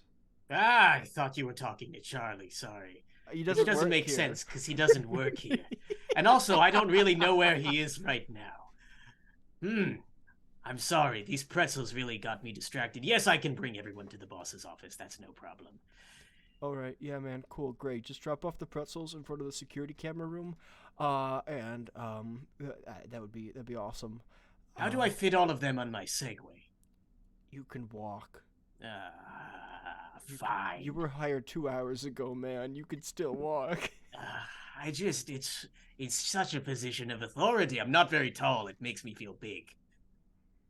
I thought you were talking to Charlie. Sorry. He It doesn't doesn't work make here. sense because he doesn't work here. And also, I don't really know where he is right now. I'm sorry. These pretzels really got me distracted. Yes, I can bring everyone to the boss's office. That's no problem. All right, yeah, man, cool, great. Just drop off the pretzels in front of the security camera room, and that'd be awesome. How do I fit all of them on my Segway? You can walk. Fine. You were hired 2 hours ago, man. You can still walk. it's such a position of authority. I'm not very tall. It makes me feel big.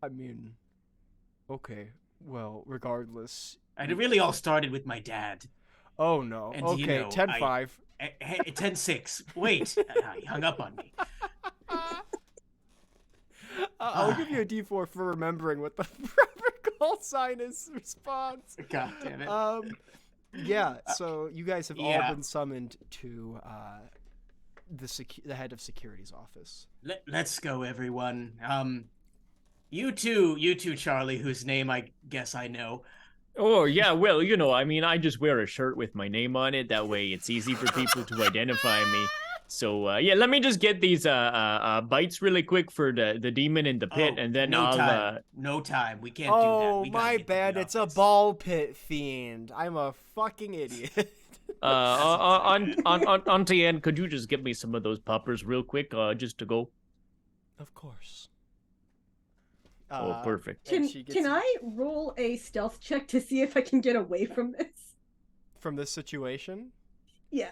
I mean, okay. Well, regardless. And it really all started with my dad. Oh no. And, Okay, you know, 10-5. 10-6. Wait, he hung up on me. I'll give you a D4 for remembering what the proper call sign is. Response. God damn it. Yeah. So you guys have all yeah. been summoned to the head of security's office. Let's go, everyone. You too, Charlie, whose name I guess I know. Oh, yeah, well, you know, I mean, I just wear a shirt with my name on it. That way it's easy for people to identify me. So, yeah, let me just get these bites really quick for the demon in the pit, and then no I'll... time. No time. We can't do that. Oh, We gotta my get to the bad. It's a office. ball pit fiend. I'm a fucking idiot. Auntie Anne, could you just get me some of those poppers real quick, just to go? Of course. Oh, perfect. and she gets Can I roll a stealth check to see if I can get away from this? from this situation? Yeah.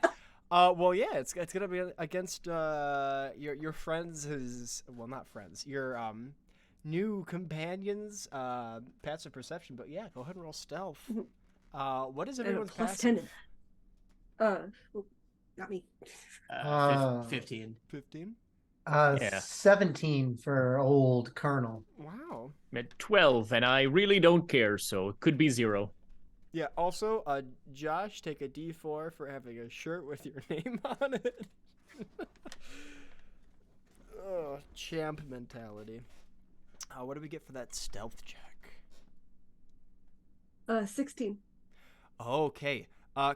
Well, yeah, it's gonna be against your friends' well, not friends, your new companions' passive perception. But yeah, go ahead and roll stealth. What is I have a everyone's plus passive? 10. Well, not me. 15. 15. Yeah. 17 for old Colonel. Wow. I'm at 12, and I really don't care, so it could be 0. Yeah. Also, Josh, take a D4 for having a shirt with your name on it. Oh, champ mentality. What do we get for that stealth check? 16. Okay.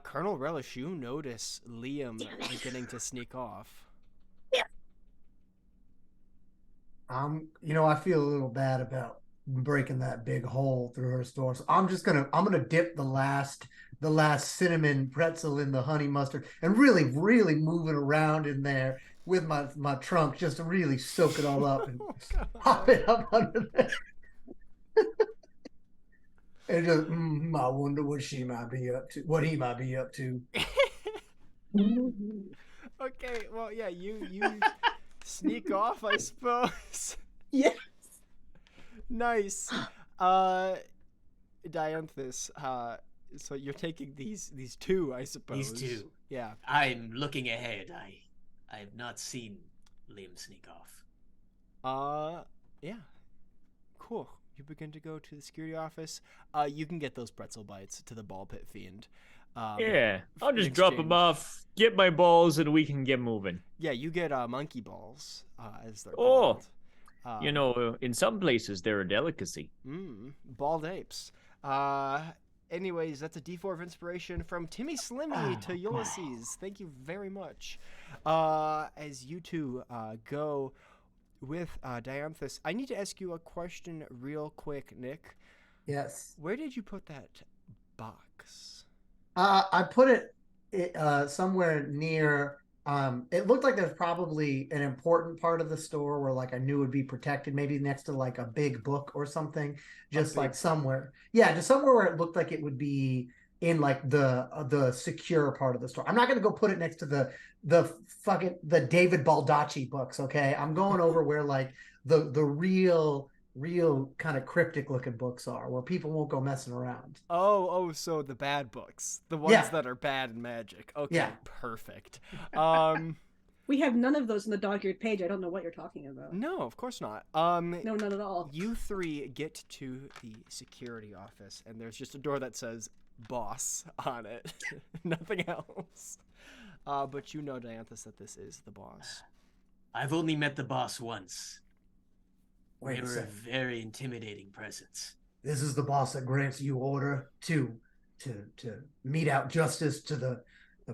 Colonel Relish, you notice Liam beginning to sneak off. I feel a little bad about breaking that big hole through her store. So I'm gonna dip the last cinnamon pretzel in the honey mustard and really, really move it around in there with my trunk just to really soak it all up and pop it up under there. And just, I wonder what she might be up to, what he might be up to. Okay, well, yeah, you sneak off, I suppose. Yes. Nice. Dianthus, so you're taking these two, I suppose. These two. Yeah. I'm looking ahead. I have not seen Liam sneak off. Yeah. Cool. You begin to go to the security office. You can get those pretzel bites to the ball pit fiend. Yeah, I'll in just drop exchange. them off, get my balls, and we can get moving. Yeah, you get monkey balls, as they're Oh. called. You know, in some places, they're a delicacy. Bald apes. Anyways, that's a D4 of inspiration from Timmy Slimmy to Ulysses. Thank you very much. As you two go with Dianthus, I need to ask you a question real quick, Nick. Yes. Where did you put that box? I put it somewhere near. It looked like there's probably an important part of the store where like I knew would be protected, maybe next to like a big book or something, just like somewhere. Yeah, just somewhere where it looked like it would be in like the secure part of the store. I'm not gonna go put it next to the David Baldacci books. Okay, I'm going over where like the real kind of cryptic looking books are, where people won't go messing around. Oh, so the bad books, the ones that are bad in magic. Okay, Yeah. Perfect. We have none of those in the dog-eared page. I don't know what you're talking about. No, of course not. No, none at all. You three get to the security office, and there's just a door that says "boss" on it. Nothing else. But you know, Dianthus, that this is the boss. I've only met the boss once. Wait They a were a second. very intimidating presence. This is the boss that grants you order to mete out justice to the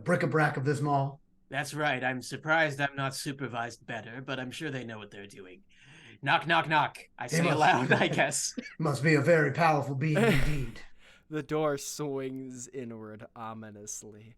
bric-a-brac of this mall. That's right. I'm surprised I'm not supervised better, but I'm sure they know what they're doing. Knock, knock, knock. I say must- aloud, I guess. Must be a very powerful being indeed. The door swings inward ominously,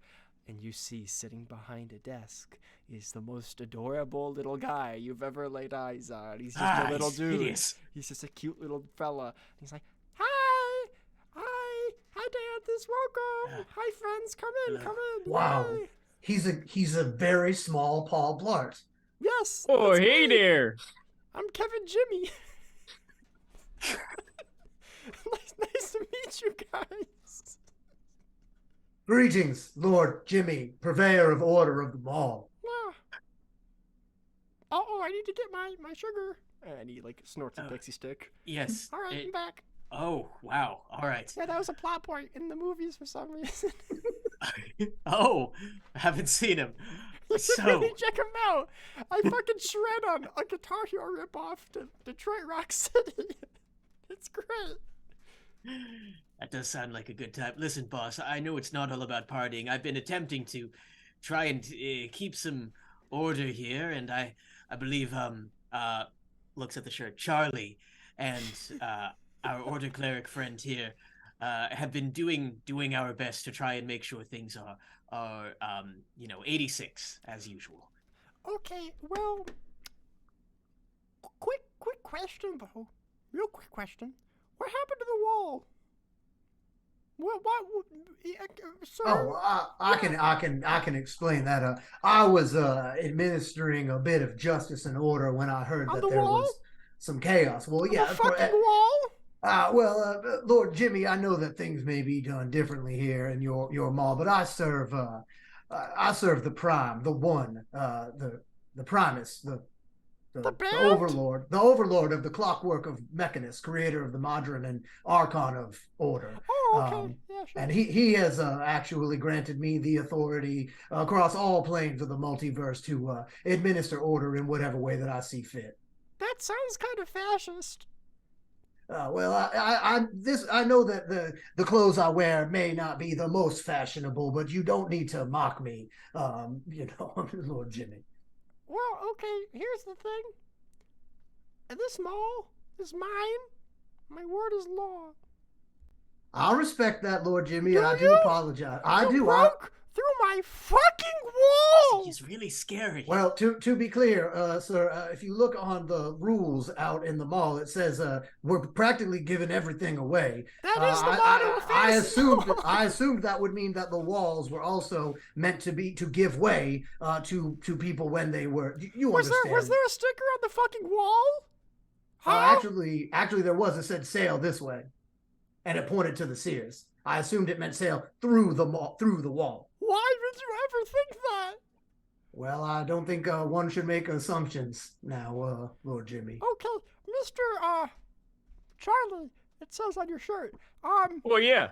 and you see sitting behind a desk is the most adorable little guy you've ever laid eyes on. He's just a little he's dude. hideous. He's just a cute little fella. He's like, hi, Dianthus, welcome. Hi, friends, come in. Wow. Yay." He's a very small Paul Blart. Yes. Oh, that's hey me. there. I'm Kevin Jimmy. nice to meet you guys. Greetings, Lord Jimmy, purveyor of order of the mall. Ah. Oh, I need to get my sugar. And he like snorts a pixie stick. Yes. All right, I'm back. Oh, wow. All right. Yeah, that was a plot point in the movies for some reason. Oh, I haven't seen him. You should So, really check him out. I fucking shred on a Guitar Hero ripoff to Detroit Rock City. It's great. that does sound like a good time. Listen, boss, I know it's not all about partying. I've been attempting to try and keep some order here, and I believe looks at the shirt, Charlie, and our order cleric friend here have been doing our best to try and make sure things are 86 as usual. Okay, well, quick question though. Real quick question. What happened to the wall? What sir? Oh, I can explain that. I was administering a bit of justice and order when I heard On that the there wall? was some chaos. Well, yeah, the of course. fucking wall? Lord Jimmy, I know that things may be done differently here in your mall, but I serve the prime, the one, the primus, the overlord of the clockwork of Mechanus, creator of the Modron and Archon of Order. Oh, okay. Yeah, sure. And he has actually granted me the authority across all planes of the multiverse to administer order in whatever way that I see fit. That sounds kind of fascist. Well, I know that the clothes I wear may not be the most fashionable, but you don't need to mock me, Lord Jimmy. Well, okay, here's the thing. This mall is mine. My word is law. I'll respect that, Lord Jimmy, and I do you? apologize. You broke through my fucking wall! He's really scary. Well, to be clear, sir, if you look on the rules out in the mall, it says we're practically giving everything away. That is the motto of fantasy. I assumed that would mean that the walls were also meant to give way to people when they were. You understand? Was there a sticker on the fucking wall? Actually, there was. It said "sail this way," and it pointed to the Sears. I assumed it meant sail through the wall. Why would you ever think that? Well, I don't think one should make assumptions now, Lord Jimmy. Okay, Mr. Charlie, it says on your shirt. Well, yeah.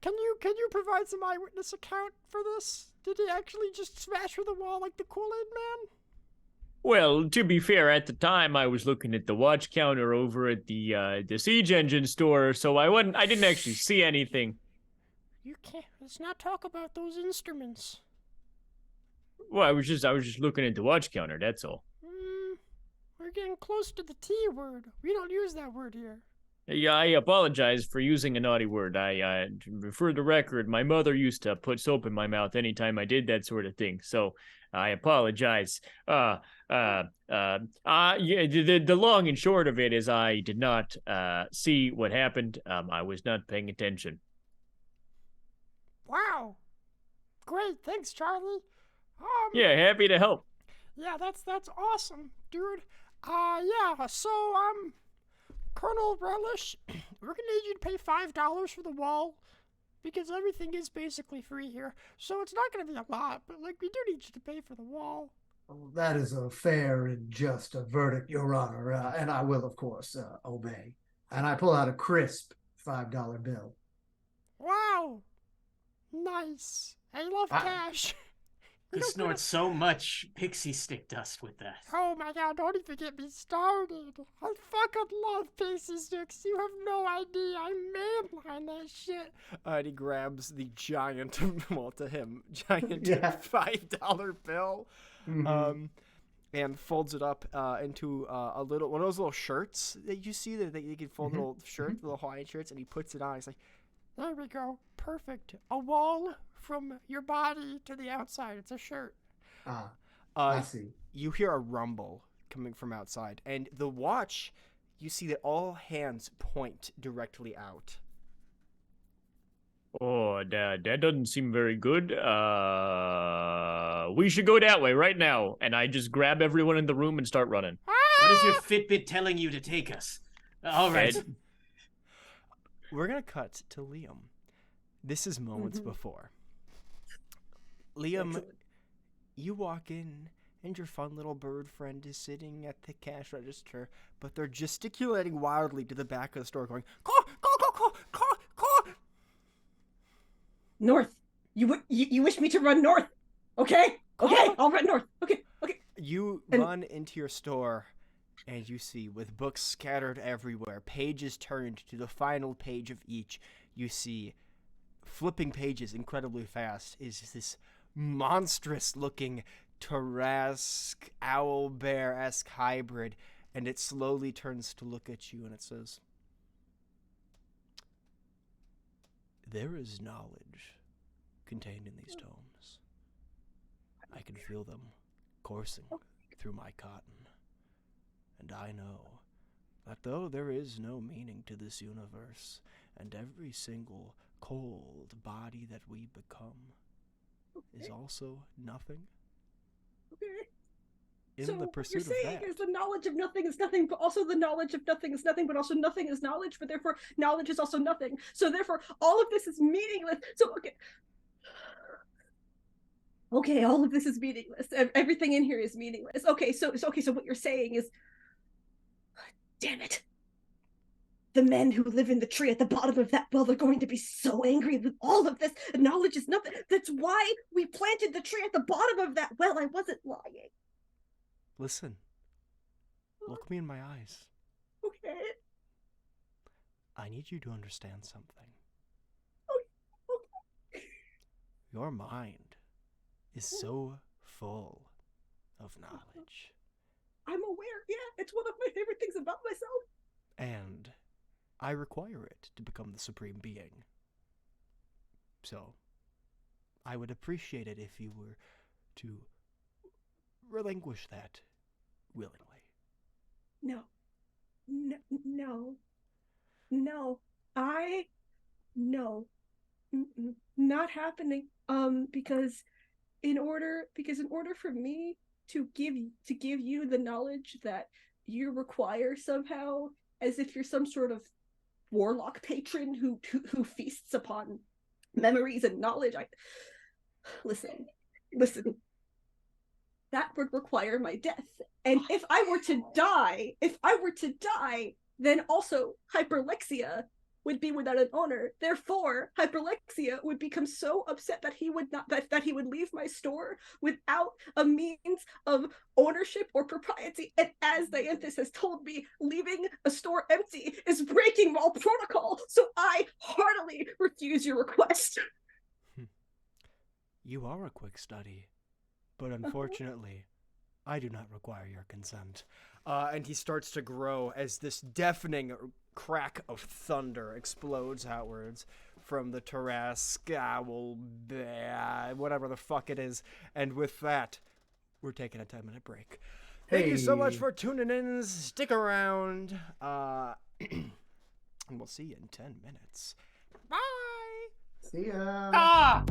Can you provide some eyewitness account for this? Did he actually just smash through the wall like the Kool-Aid Man? Well, to be fair, at the time I was looking at the watch counter over at the Siege Engine store, so I didn't actually see anything. You can't. Let's not talk about those instruments. Well, I was just looking at the watch counter. That's all. We're getting close to the T word. We don't use that word here. Yeah, I apologize for using a naughty word. For the record, my mother used to put soap in my mouth anytime I did that sort of thing. So I apologize. The long and short of it is I did not see what happened. I was not paying attention. Wow. Great. Thanks, Charlie. Yeah, happy to help. Yeah, that's awesome, dude. So Colonel Relish, we're gonna need you to pay $5 for the wall because everything is basically free here. So it's not gonna be a lot, but we do need you to pay for the wall. Well, that is a fair and just verdict, Your Honor, and I will, of course, obey. And I pull out a crisp $5 bill. Wow. Nice. I love cash. You snort so much pixie stick dust with that. Oh my god, don't even get me started. I fucking love pixie sticks. You have no idea. I mainline that shit. And he grabs the giant, to him, giant $5 bill. Mm-hmm. And folds it up into a little, one of those little shirts that you see that you can fold little shirts, little Hawaiian shirts, and he puts it on. He's like, there we go. Perfect. A wall from your body to the outside. It's a shirt. I see. You hear a rumble coming from outside, and the watch, you see that all hands point directly out. Oh, that doesn't seem very good. We should go that way right now. And I just grab everyone in the room and start running. What is your Fitbit telling you to take us? All right. Ed? We're gonna cut to Liam. This is moments before. Liam, Excellent. you walk in, and your fun little bird friend is sitting at the cash register, but they're gesticulating wildly to the back of the store, going, "Caw, caw, caw, caw, caw, caw." North. You wish me to run north? Okay. Okay. I'll run north. Okay. Okay. You And- run into your store, and you see, with books scattered everywhere, pages turned to the final page of each, you see, flipping pages incredibly fast, is this monstrous-looking Tarrasque owl-bear-esque hybrid, and it slowly turns to look at you, and it says, "There is knowledge contained in these tomes. I can feel them coursing through my cotton. And I know that though there is no meaning to this universe, and every single cold body that we become is also nothing, Okay. in So the what pursuit you're of saying that, is the knowledge of nothing is nothing, but also the knowledge of nothing is nothing, but also nothing is knowledge, but therefore knowledge is also nothing. So therefore all of this is meaningless. So okay. Okay, all of this is meaningless. Everything in here is meaningless. Okay, so what you're saying is, damn it. The men who live in the tree at the bottom of that well are going to be so angry with all of this. Knowledge is nothing. That's why we planted the tree at the bottom of that well. I wasn't lying. listen, look me in my eyes. Okay. I need you to understand something. Okay. Your mind is so full of knowledge. I'm aware. Yeah, it's one of my favorite things about myself. And I require it to become the supreme being. So, I would appreciate it if you were to relinquish that willingly. No. No. No. No. Mm-mm. Not happening. Because in order for me to give you the knowledge that you require somehow, as if you're some sort of warlock patron who feasts upon memories and knowledge, listen. That would require my death. And if I were to die, then also Hyperlexia would be without an owner. Therefore, Hyperlexia would become so upset that he would leave my store without a means of ownership or propriety. And as Dianthus has told me, leaving a store empty is breaking mall protocol. So I heartily refuse your request. You are a quick study, but unfortunately, I do not require your consent. And he starts to grow as this deafening crack of thunder explodes outwards from the Tarrasque owl, whatever the fuck it is. And with that, we're taking a 10-minute break. Thank you so much Hey. for tuning in. Stick around. And we'll see you in 10 minutes. Bye! See ya. Ah!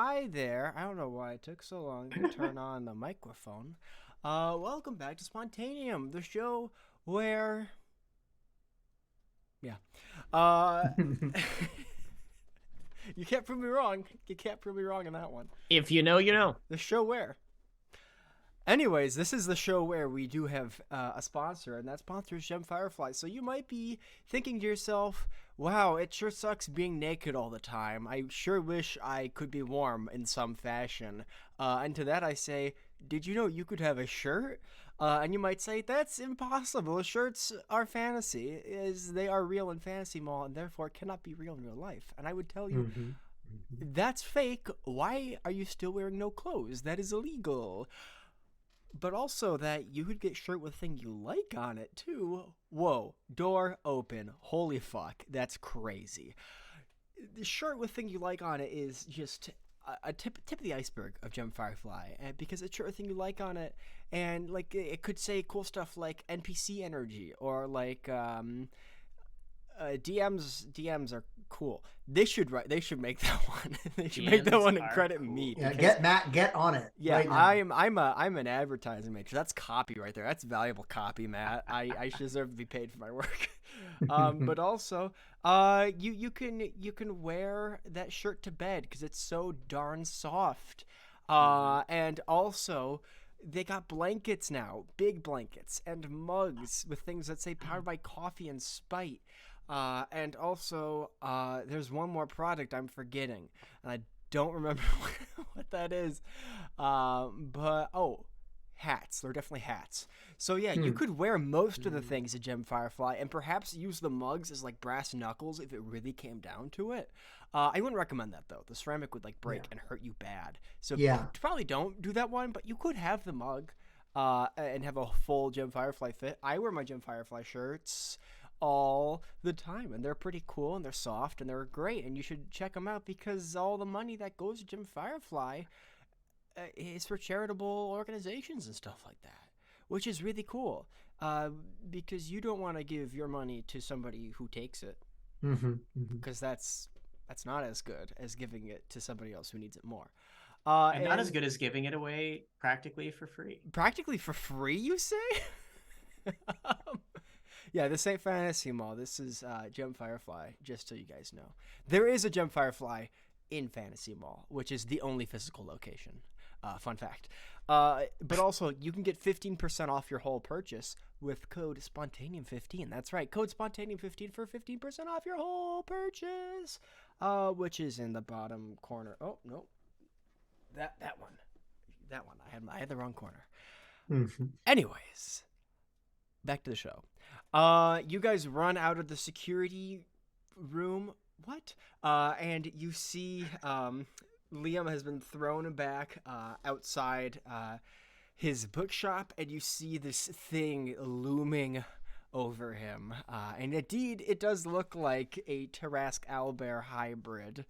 hi there. I don't know why it took so long to turn on the microphone. Welcome back to Spontaneum, the show where... Yeah. You can't prove me wrong. You can't prove me wrong in that one. If you know, you know. The show where... Anyways, this is the show where we do have a sponsor, and that sponsor is Gem Firefly. So you might be thinking to yourself, wow, it sure sucks being naked all the time. I sure wish I could be warm in some fashion. And to that I say, did you know you could have a shirt? And you might say, that's impossible. Shirts are fantasy, as they are real in Fantasy Mall, and therefore cannot be real in real life. And I would tell you, that's fake. Why are you still wearing no clothes? That is illegal. But also that you could get shirt with thing you like on it too. Whoa, door open. Holy fuck, that's crazy. The shirt with thing you like on it is just a tip of the iceberg of Gem Firefly, and because it's shirt with thing you like on it, and like it could say cool stuff like NPC energy or like DMs are cool. They should make that one. They should make that DMs one and are credit cool. me. Yeah, because- get on it. Yeah, right now. I'm an advertising major. That's copy right there. That's valuable copy, Matt. I deserve to be paid for my work. But also, you can wear that shirt to bed because it's so darn soft. And also, they got blankets now, big blankets and mugs with things that say "Powered by Coffee and Spite." And also, there's one more product I'm forgetting, and I don't remember what that is. But hats. They're definitely hats. So yeah, you could wear most of the things at Gem Firefly, and perhaps use the mugs as like brass knuckles if it really came down to it. I wouldn't recommend that though. The ceramic would like break and hurt you bad. So probably don't do that one. But you could have the mug, and have a full Gem Firefly fit. I wear my Gem Firefly shirts all the time, and they're pretty cool, and they're soft, and they're great, and you should check them out because all the money that goes to Gem Firefly is for charitable organizations and stuff like that, which is really cool, because you don't want to give your money to somebody who takes it, because that's not as good as giving it to somebody else who needs it more. And not as good as giving it away practically for free. Practically for free, you say? Yeah, this ain't Fantasy Mall. This is Gem Firefly, just so you guys know. There is a Gem Firefly in Fantasy Mall, which is the only physical location. Fun fact. But also, you can get 15% off your whole purchase with code Spontaneum15. That's right, code Spontaneum15 for 15% off your whole purchase, which is in the bottom corner. Oh, no. That one. That one. I had the wrong corner. Anyways, back to the show. You guys run out of the security room. What? And you see Liam has been thrown back outside his bookshop, and you see this thing looming over him. And indeed, it does look like a Tarrasque Owlbear hybrid.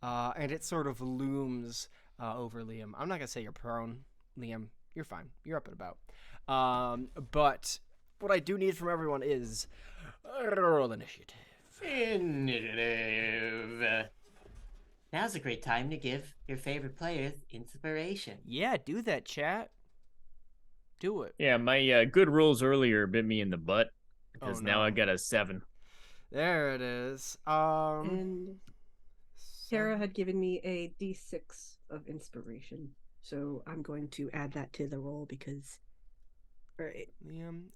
And it sort of looms over Liam. I'm not going to say you're prone, Liam. You're fine. You're up and about. But what I do need from everyone is roll initiative. Initiative. Now's a great time to give your favorite players inspiration. Yeah, do that, chat. Do it. Yeah, my good rolls earlier bit me in the butt because now I got a 7. There it is. And Sarah had given me a D6 of inspiration, so I'm going to add that to the roll because. All right. Liam.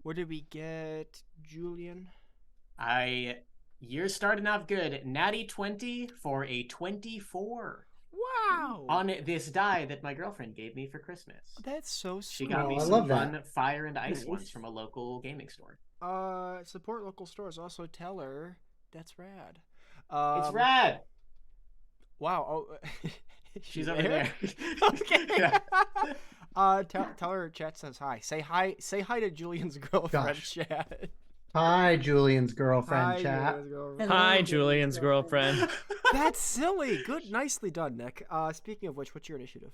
What did we get, Julian? You're starting off good. Natty 20 for a 24. Wow. On this die that my girlfriend gave me for Christmas. That's so She sweet. got me I some love fun that. fire and ice Nice. ones from a local gaming store. Support local stores. Also tell her that's rad. It's rad. Wow. Oh, is She's she over there. Okay. Yeah. Tell her chat says hi. Say hi. Say hi to Julian's girlfriend, Gosh. chat. Hi, Julian's girlfriend, Hi, chat. Julian's girlfriend. Hello, Hi, Julian's Julian's girlfriend. That's silly. Good, nicely done, Nick. Speaking of which, what's your initiative?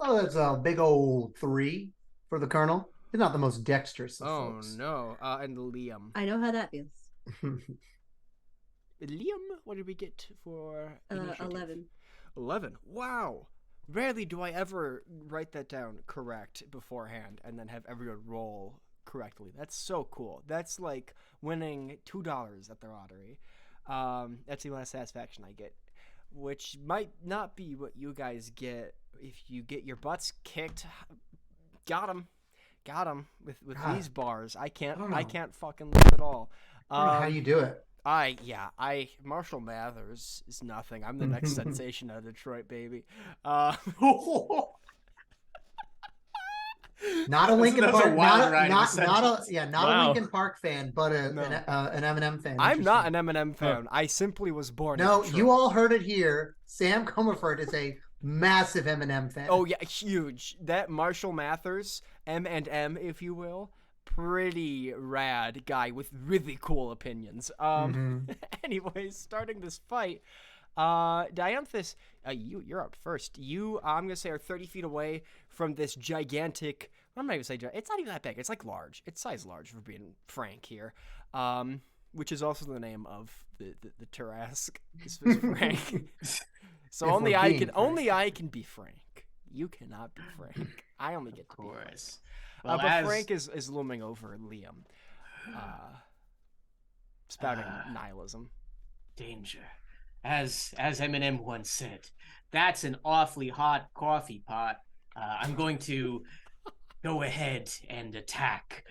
Oh, that's a big old 3 for the Colonel. He's not the most dexterous of Oh folks. no. And Liam. I know how that feels. Liam, what did we get for initiative? 11. 11. Wow. Rarely do I ever write that down correct beforehand and then have everyone roll correctly. That's so cool. That's like winning $2 at the lottery. That's the amount of satisfaction I get, which might not be what you guys get if you get your butts kicked. Got him with God. these bars. I don't know. can't fucking live at all. I don't know how you do it. Marshall Mathers is nothing. I'm the next sensation of Detroit, baby. Not a Lincoln That's Park, a wild not ride a, of not sentence. a, yeah, not Wow. a Lincoln Park fan, but No. an Eminem fan. I'm not an Interesting. Eminem fan. I simply was born in No, Detroit. you all heard it here. Sam Comerford is a massive Eminem fan. Oh yeah, huge. That Marshall Mathers, M&M, if you will, pretty rad guy with really cool opinions. Mhm. Anyways, starting this fight, Dianthus, you're up first. You, I'm gonna say, are 30 feet away from this gigantic. I'm not even saying it's not even that big. It's like large. It's size large for being frank here. Which is also the name of the Tarrasque. Is Frank. So If only we're I being can frank. only I can be frank. You cannot be frank. I only get to Of be frank. course. Well, But as, Frank is looming over Liam, spouting nihilism. danger. As Eminem once said, that's an awfully hot coffee pot. I'm going to go ahead and attack.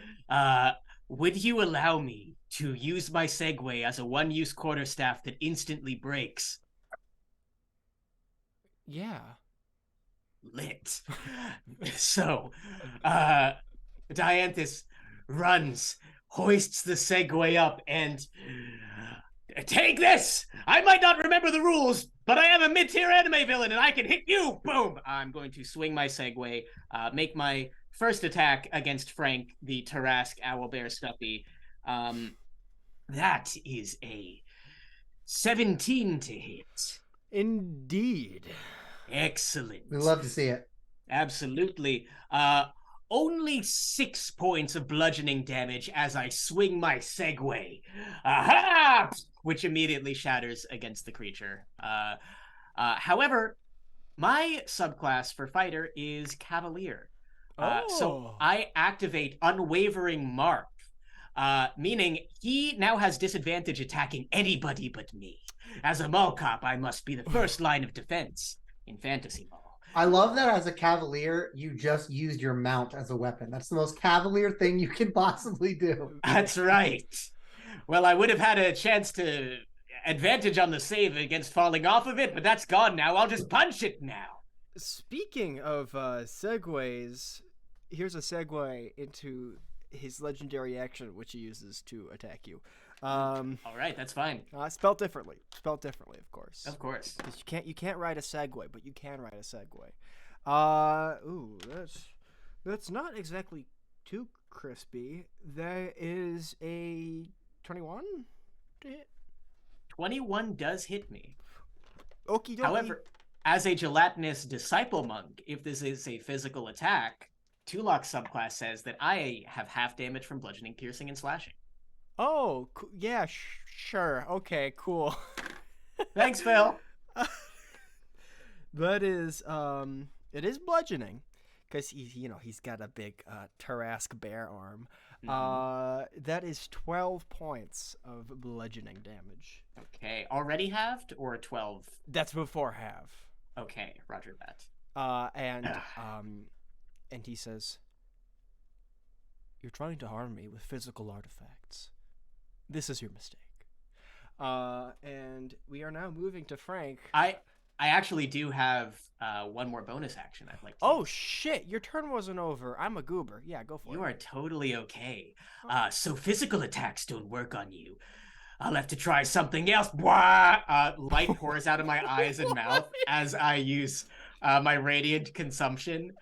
Would you allow me to use my Segway as a one-use quarterstaff that instantly breaks? Yeah. Lit. So, Dianthus runs, hoists the Segway up, and take this! I might not remember the rules, but I am a mid-tier anime villain, and I can hit you! Boom! I'm going to swing my Segway, make my first attack against Frank, the Tarrasque Owlbear Stuffy. That is a 17 to hit. Indeed. Excellent. We love to see it. Absolutely. Only 6 points of bludgeoning damage as I swing my Segway. Aha! Which immediately shatters against the creature. However, my subclass for fighter is Cavalier. So I activate Unwavering Mark, meaning he now has disadvantage attacking anybody but me. As a mall cop, I must be the first line of defense in Fantasy Mall. I love that as a Cavalier, you just used your mount as a weapon. That's the most Cavalier thing you can possibly do. That's right. Well, I would have had a chance to advantage on the save against falling off of it, but that's gone now. I'll just punch it now. Speaking of segues, here's a segue into his legendary action, which he uses to attack you. All right, that's fine. Spelled differently. Of course. Of course. 'Cause you can't ride a Segway, but you can ride a Segway. That's not exactly too crispy. There is a 21 to hit. 21 does hit me. Okie dokie. However, as a gelatinous disciple monk, if this is a physical attack, Tulok's subclass says that I have half damage from bludgeoning, piercing, and slashing. Oh, yeah, sure. Okay, cool. Thanks, Phil. That is, it is bludgeoning, because he's got a big Tarrasque bear arm. That is 12 points of bludgeoning damage. Okay, already halved or 12? That's before half. Okay, roger that. And he says, "You're trying to harm me with physical artifacts. This is your mistake." And we are now moving to Frank. I actually do have one more bonus action I'd like to Oh use. shit! Your turn wasn't over. I'm a goober. Yeah, go for it. You are totally okay. So physical attacks don't work on you. I'll have to try something else. Light pours out of my eyes and mouth as I use my radiant consumption.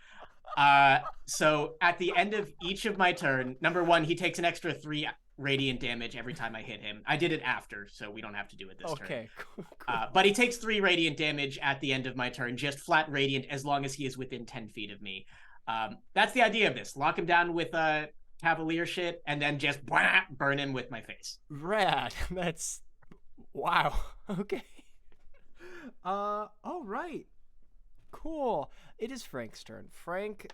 So at the end of each of my turn, number one, he takes an extra 3 radiant damage every time I hit him. I did it after, so we don't have to do it this turn. Okay. Cool. But he takes 3 radiant damage at the end of my turn, just flat radiant, as long as he is within 10 feet of me. That's the idea of this. Lock him down with Cavalier shit, and then just burn him with my face. Rad. That's wow. Okay. All right. Cool. It is Frank's turn. Frank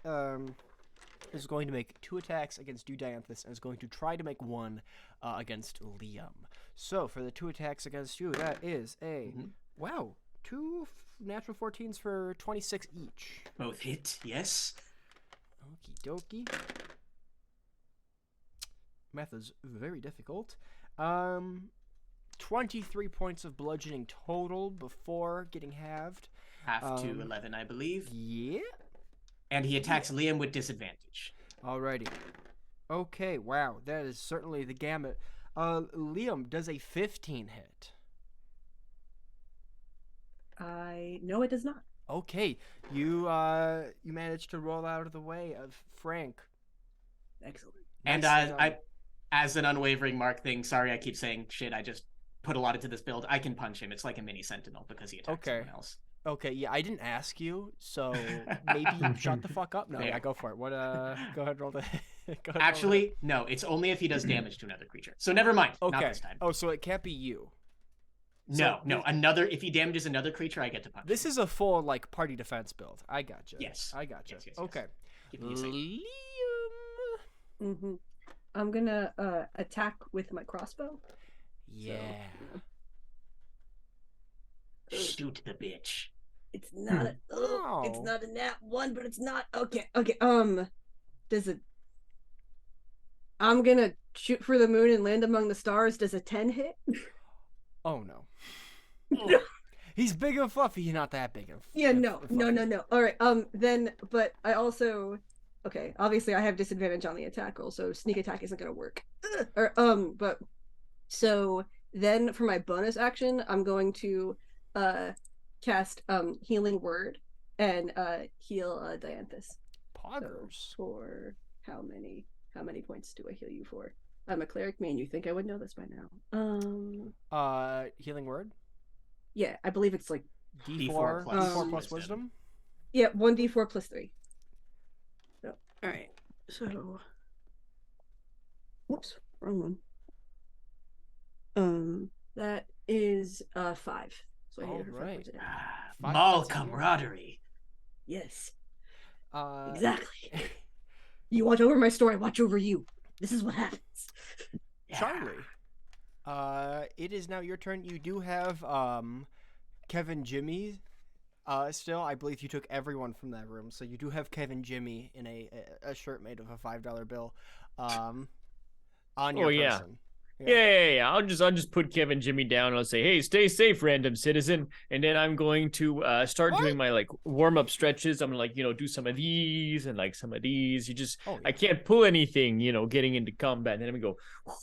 is going to make 2 attacks against you, Dianthus, and is going to try to make 1 against Liam. So for the 2 attacks against you, that is a wow, 2 natural 14s for 26 each. Both hit, yes. Okie dokie. Math is very difficult. 23 points of bludgeoning total before getting halved. Half to 11, I believe. Yeah. And he attacks Liam with disadvantage. Alrighty. Okay, wow. That is certainly the gamut. Liam, does a 15 hit? No, it does not. Okay. You managed to roll out of the way of Frank. Excellent. And Nicely done. I, as an unwavering mark thing, sorry I keep saying shit, I just put a lot into this build. I can punch him. It's like a mini sentinel because he attacks Okay. someone else. Okay, yeah, I didn't ask you, so maybe shut the fuck up. No, yeah, go for it. What? Go ahead, roll the. Go ahead, Actually, no, it's only if he does damage to another creature. So never mind. roll Not okay. this time. Oh, so it can't be you. No, so another. If he damages another creature, I get to punch. This is a full like party defense build. I gotcha. Yes. I gotcha. Yes. Okay. Keep it easy. Liam. I'm gonna attack with my crossbow. Yeah. Shoot the bitch. It's not a it's Oh. not a nat 1, but it's not okay. Does it I'm gonna shoot for the moon and land among the stars. Does a 10 hit? Oh no. He's big and fluffy. He's not that big and Yeah, and no. fluffy. All right. Then, but I also, okay. Obviously, I have disadvantage on the attack roll, so sneak attack isn't gonna work. But so then for my bonus action, I'm going to cast healing word and heal Dianthus. Poggers. So for how many points do I heal you for? I'm a cleric, man. You think I would know this by now? Healing word. Yeah, I believe it's like D4 plus D4 plus wisdom. wisdom. 1d4 plus 3. So, all right. So, whoops, wrong one. That is 5. So I hit her 5 Alright. points of damage. Five Mall points of damage. camaraderie. Yes, Uh, exactly. You watch over my story, I watch over you. This is what happens. Charlie. It is now your turn. You do have Kevin Jimmy. Still, I believe you took everyone from that room, so you do have Kevin Jimmy in a shirt made of a $5 bill, on your yeah. person. Yeah. I'll just put Kevin Jimmy down and I'll say, hey, stay safe, random citizen. And then I'm going to start What? doing my like warm-up stretches. I'm gonna do some of these and like some of these. Oh, I can't pull anything, getting into combat. And then I'm gonna go,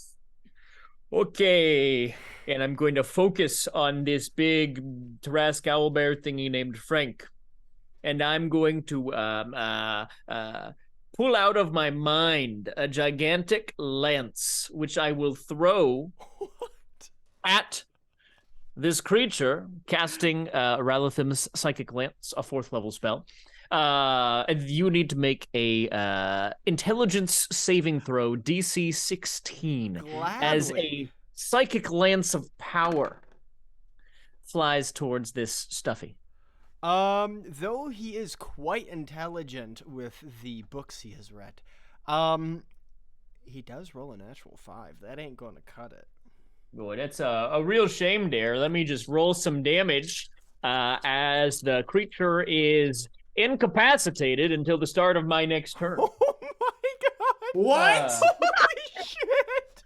okay. And I'm going to focus on this big Tarask owlbear thingy named Frank. And I'm going to pull out of my mind a gigantic lance, which I will throw at this creature, casting Ralathim's Psychic Lance, a 4th level spell. And you need to make a intelligence saving throw, DC 16, as a Psychic Lance of Power flies towards this stuffy. Though he is quite intelligent with the books he has read, he does roll a natural 5. That ain't gonna cut it. Boy, that's a real shame there. Let me just roll some damage as the creature is incapacitated until the start of my next turn. Oh my god! What? Holy shit!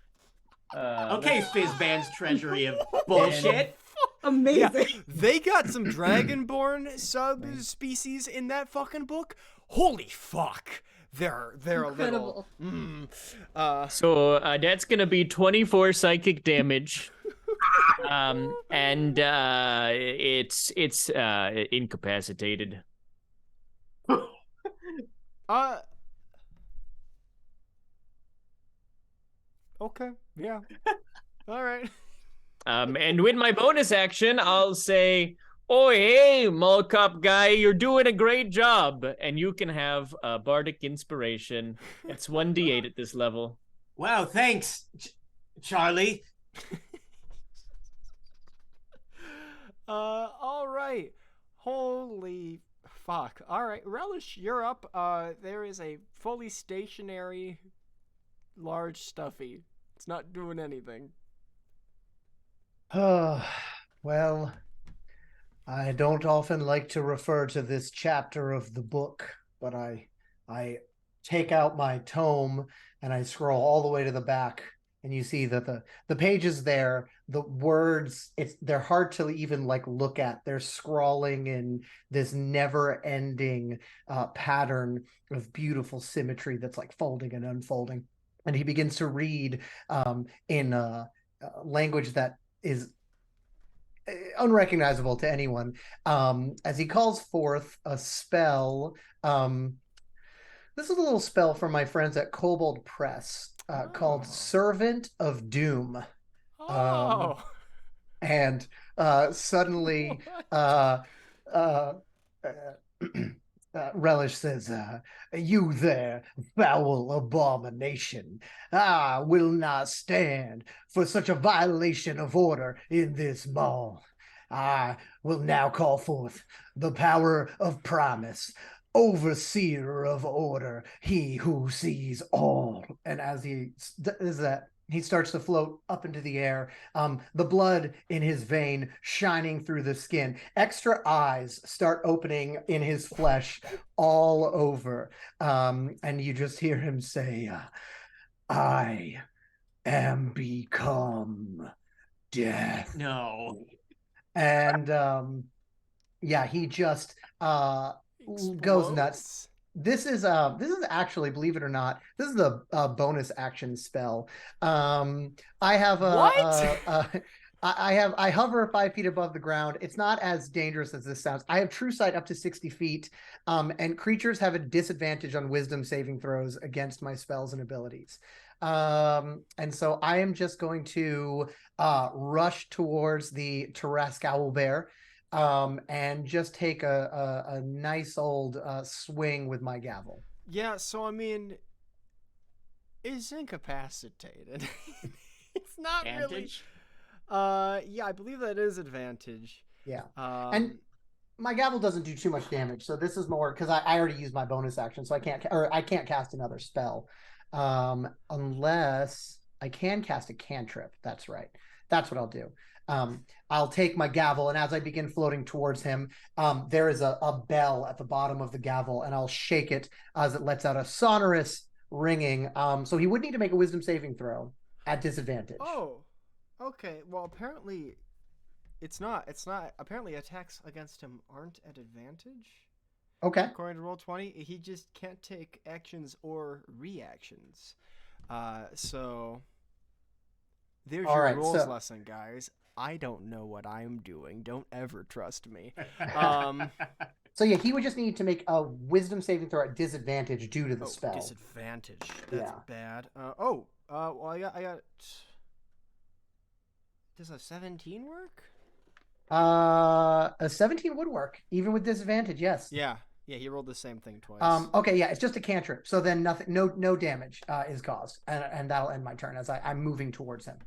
Okay, Fizzband's treasury of bullshit. Amazing. Yeah, they got some dragonborn subspecies in that fucking book. Holy fuck! They're Incredible. a little. So that's gonna be 24 psychic damage, and it's incapacitated. Okay. Yeah. All right. And with my bonus action, I'll say, "Oh hey, mall cop guy, you're doing a great job," and you can have a bardic inspiration. It's 1d8 at this level. Wow, thanks, Charlie. All right. Holy fuck. All right, Relish, you're up. There is a fully stationary large stuffy. It's not doing anything. Well, I don't often like to refer to this chapter of the book, but I take out my tome and I scroll all the way to the back, and you see that the pages there, the words, they're hard to even like look at. They're scrawling in this never-ending pattern of beautiful symmetry that's like folding and unfolding. And he begins to read in language that is unrecognizable to anyone, as he calls forth a spell. This is a little spell from my friends at Kobold Press called Servant of Doom. Oh. And suddenly Relish says, you there, foul abomination, will not stand for such a violation of order in this mall. I will now call forth the power of promise, overseer of order, he who sees all. And as he does that, he starts to float up into the air, the blood in his vein shining through the skin. Extra eyes start opening in his flesh all over. And you just hear him say, I am become death. No. And yeah, he just goes nuts. This is actually, believe it or not, this is the bonus action spell. I have I hover 5 feet above the ground. It's not as dangerous as this sounds. I have true sight up to 60 feet, and creatures have a disadvantage on wisdom saving throws against my spells and abilities. And so I am just going to rush towards the Tarrasque Owlbear, and just take a nice old swing with my gavel. Yeah, so I mean, it's incapacitated. It's not Advantage? really. Yeah, I believe that is advantage. Yeah, and my gavel doesn't do too much damage, so this is more because I already used my bonus action, so I can't cast another spell, unless I can cast a cantrip. That's right. That's what I'll do. I'll take my gavel, and as I begin floating towards him, there is a bell at the bottom of the gavel, and I'll shake it as it lets out a sonorous ringing. So he would need to make a wisdom saving throw at disadvantage. Oh, okay. Well, apparently, it's not. Apparently, attacks against him aren't at advantage. Okay. According to Roll20, he just can't take actions or reactions. So there's All your right, rules so lesson, guys. I don't know what I'm doing. Don't ever trust me. So yeah, he would just need to make a wisdom saving throw at disadvantage due to the spell. Disadvantage. That's bad. Well, I got. Does a 17 work? A 17 would work, even with disadvantage. Yes. Yeah. Yeah, he rolled the same thing twice. Okay, yeah, it's just a cantrip. So then nothing, no damage is caused, and that'll end my turn as I'm moving towards him.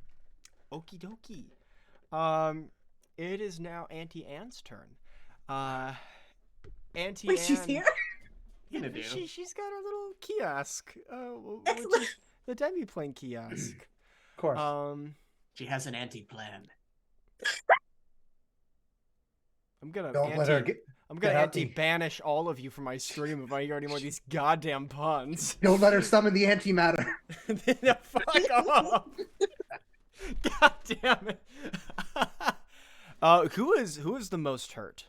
Okie dokie. It is now Auntie Anne's turn. Auntie Wait, Anne. she's here? She's got a little kiosk. Which Excellent. is the Demiplane kiosk. Of course. She has an anti-plan. I'm gonna Don't let her get. I'm gonna out anti-banish all of you from my stream if I hear any more of these goddamn puns. Don't let her summon the antimatter. No, fuck off. God damn it. Who is the most hurt?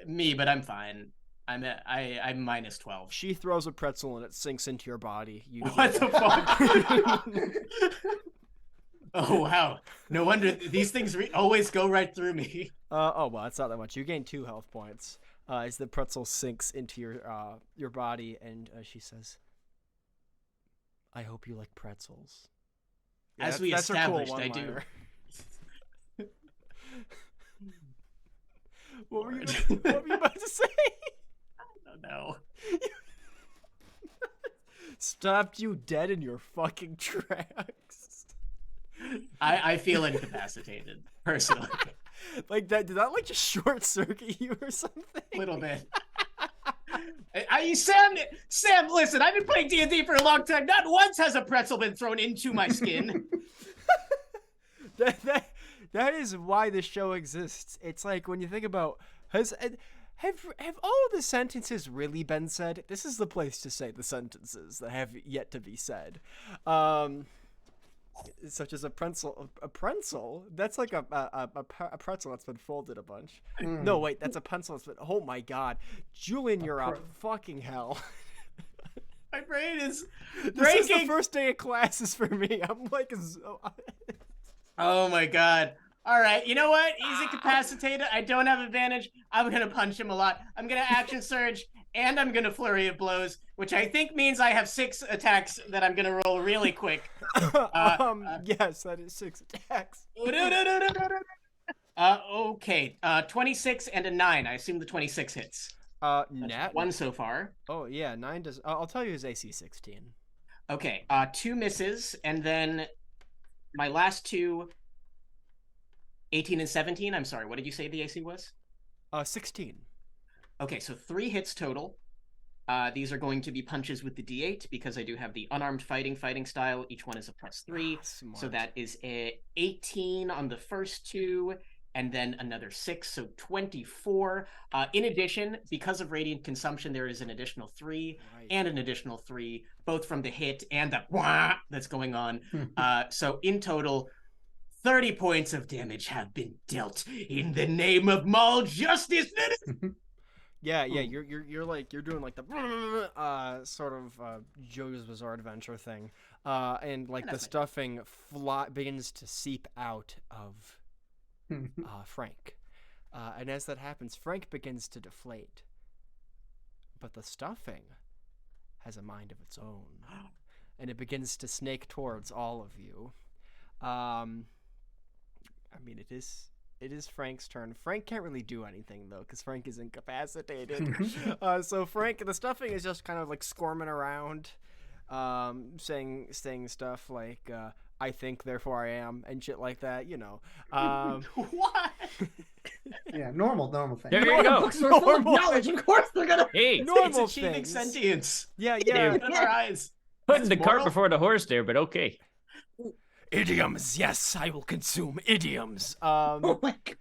Me, but I'm fine. I'm minus 12. She throws a pretzel and it sinks into your body. What the fuck? Oh wow! No wonder these things always go right through me. Oh well, it's not that much. You gain 2 health points as the pretzel sinks into your body, and she says, "I hope you like pretzels." Yeah, As we established, cool I do. What were you about to say? I don't know. Stopped you dead in your fucking tracks. I feel incapacitated personally. Like that? Did that like just short circuit you or something? A little bit. Sam, listen, I've been playing D&D for a long time. Not once has a pretzel been thrown into my skin. That is why the show exists. It's like when you think about have all the sentences really been said? This is the place to say the sentences that have yet to be said. Such as a pretzel. A pretzel? That's like a pretzel that's been folded a bunch. No, wait, that's a pencil that's been. Oh my god, Julian, you're up. Fucking hell. My brain is This breaking. is the first day of classes for me. I'm like, Oh my god. All right, you know what? He's incapacitated. I don't have advantage. I'm gonna punch him a lot. I'm gonna action surge, and I'm gonna flurry of blows, which I think means I have 6 attacks that I'm gonna roll really quick. yes, that is 6 attacks. Okay. 26 and a 9. I assume the 26 hits. Nat. 1 so far. Oh yeah, 9 does. I'll tell you his AC 16. Okay. 2 misses, and then my last 2. 18 and 17. I'm sorry. What did you say the AC was? 16. Okay, so 3 hits total. These are going to be punches with the D8 because I do have the unarmed fighting style. Each one is a +3. So that is a 18 on the first 2, and then another 6, so 24. In addition, because of radiant consumption, there is an additional 3 and an additional 3, both from the hit and the wah that's going on. So in total, 30 points of damage have been dealt in the name of Mall Justice. Yeah, you're like you're doing like the sort of JoJo's Bizarre Adventure thing, and like the stuffing begins to seep out of Frank, and as that happens, Frank begins to deflate, but the stuffing has a mind of its own, and it begins to snake towards all of you. I mean, it is Frank's turn. Frank can't really do anything though, because Frank is incapacitated. So Frank, the stuffing is just kind of like squirming around, saying stuff like "I think, therefore I am" and shit like that. You know. What? Yeah, normal thing. There you go. Books are full of knowledge. Of course they're gonna. Hey, Normal It's achieving things. sentience. Yeah. In our eyes. putting the That's cart moral? before the horse there, but okay. Idioms, yes, I will consume idioms. Oh my god.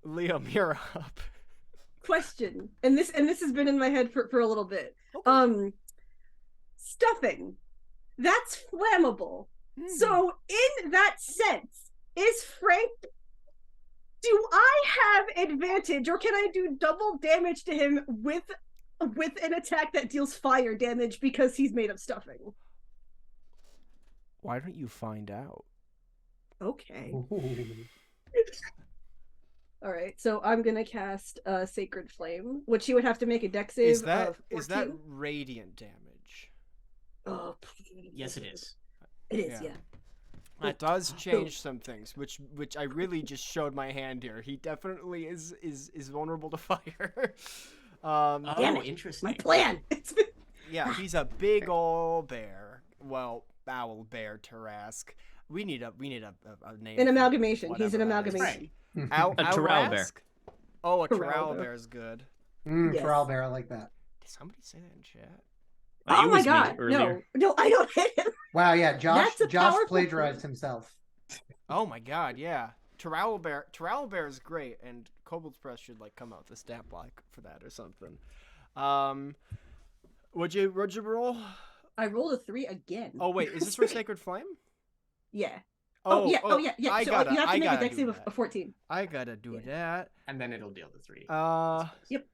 Liam, you're up. Question, and this has been in my head for a little bit. Stuffing, that's flammable. So in that sense, is Frank? Do I have advantage, or can I do double damage to him with an attack that deals fire damage because he's made of stuffing? Why don't you find out? Okay. Ooh. All right. So I'm gonna cast Sacred Flame, which he would have to make a dex save. Is that of 14. is that radiant damage? Oh, Yes, it is. it is. Yeah. Yeah. That does change some things, which I really just showed my hand here. He definitely is vulnerable to fire. Damn Oh, it. interesting. My plan. It's been... Yeah, he's a big ol' bear. Well, owl bear Tarask. We need a name. An for amalgamation. He's whatever an that is. amalgamation. A Terrell bear. Owlrask? Oh, a Terrell Terrell bear. bear is good. Yes. Corral bear, I like that. Did somebody say that in chat? Oh It my was me god. earlier. No, I don't hit him. Wow, yeah, Josh That's a powerful plagiarized thing. himself. Oh my god, yeah. Terrell bear is great, and Kobold's Press should like come out with a stat block for that or something. Would you roll? I rolled a 3 again. Oh wait, is this for Sacred Flame? Yeah. Oh yeah. I So you have gotta to make a dex do save that. of 14. I gotta do Yeah. that. And then it'll deal the 3. Yep.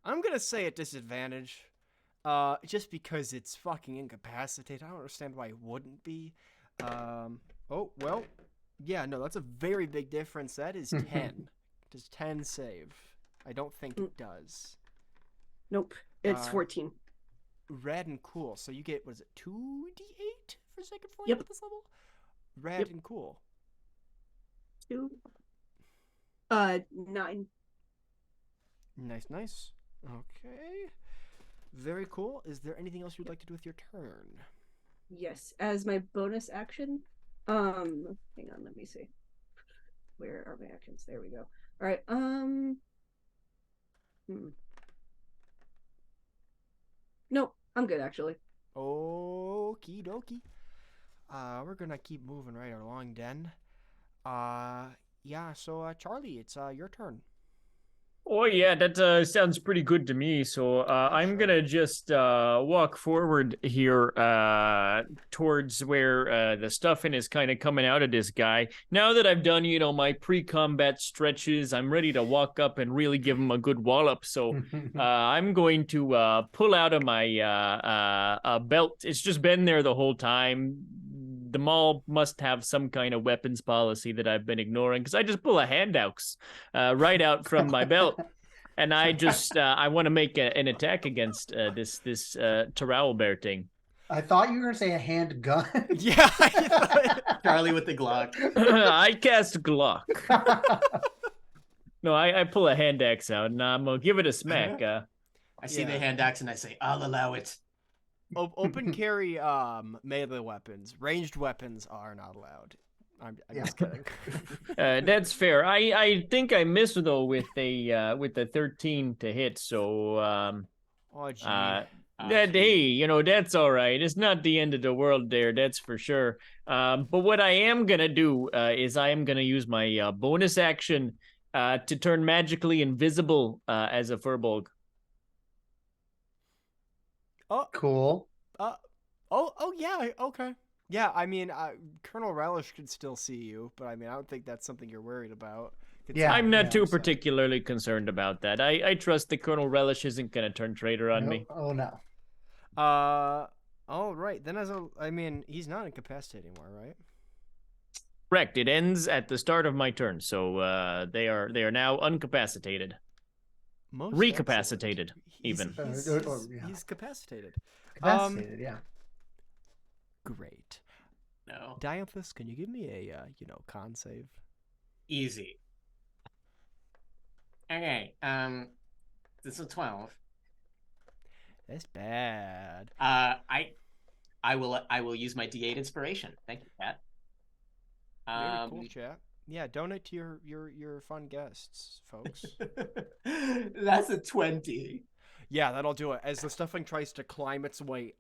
I'm gonna say at disadvantage, just because it's fucking incapacitated. I don't understand why it wouldn't be. Oh well, yeah, no, that's a very big difference. That is 10. Does 10 save? I don't think it does. Nope. It's Uh, 14. Rad and cool. So you get, what is it, 2d8 for Sacred Flame Yep. at this level? Rad Yep. and cool. 2. 9. Nice. Okay. Very cool. Is there anything else you'd like to do with your turn? Yes. As my bonus action. Hang on, let me see. Where are my actions? There we go. All right. Nope, I'm good actually. Okie dokie. We're gonna keep moving right along then. Yeah, so Charlie, it's your turn. Oh yeah, that sounds pretty good to me. So I'm sure. gonna just walk forward here towards where the stuffing is kind of coming out of this guy. Now that I've done, my pre-combat stretches, I'm ready to walk up and really give him a good wallop. So I'm going to pull out of my belt. It's just been there the whole time. The mall must have some kind of weapons policy that I've been ignoring because I just pull a hand axe right out from my belt. And I just I want to make an attack against this Taral Bear thing. I thought you were going to say a handgun. Yeah. Charlie with the Glock. I cast Glock. No, I pull a hand axe out and I'm going to give it a smack. I see the hand axe and I say, I'll allow it. Open carry melee weapons. Ranged weapons are not allowed. I'm just kidding. That's fair. I think I missed though with the 13 to hit. So oh gee. Hey, that's all right. It's not the end of the world there, that's for sure. But what I am gonna do is I am gonna use my bonus action to turn magically invisible as a Furbolg. Oh, cool. Oh yeah, okay. Yeah, I mean, Colonel Relish could still see you, but I mean, I don't think that's something you're worried about. Yeah, I'm not too particularly concerned about that. I trust that Colonel Relish isn't going to turn traitor on me. Oh, no. All right. Then he's not incapacitated anymore, right? Correct. It ends at the start of my turn, so they are now incapacitated. Recapacitated, even. He's capacitated. Capacitated, yeah. Great. No. Dianthus, can you give me a con save? Easy. Okay. This is 12. That's bad. I will use my D8 inspiration. Thank you, Kat. Very cool, chat. Yeah, donate to your fun guests, folks. That's a 20. Yeah, that'll do it. As the stuffing tries to climb its way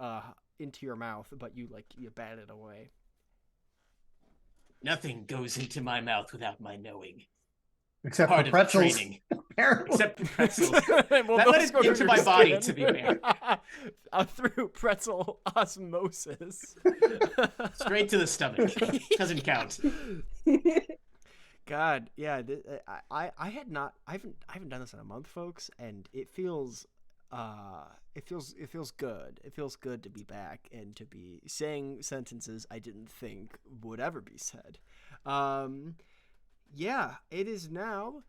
into your mouth, but you bat it away. Nothing goes into my mouth without my knowing. Except Part for pretzels. Training. Apparently. Except for pretzels. Well, that let it into my body, to be fair. Through pretzel osmosis. Straight to the stomach. Doesn't count. God, yeah. I haven't done this in a month, folks, and it feels good. It feels good to be back and to be saying sentences I didn't think would ever be said. Yeah, it is now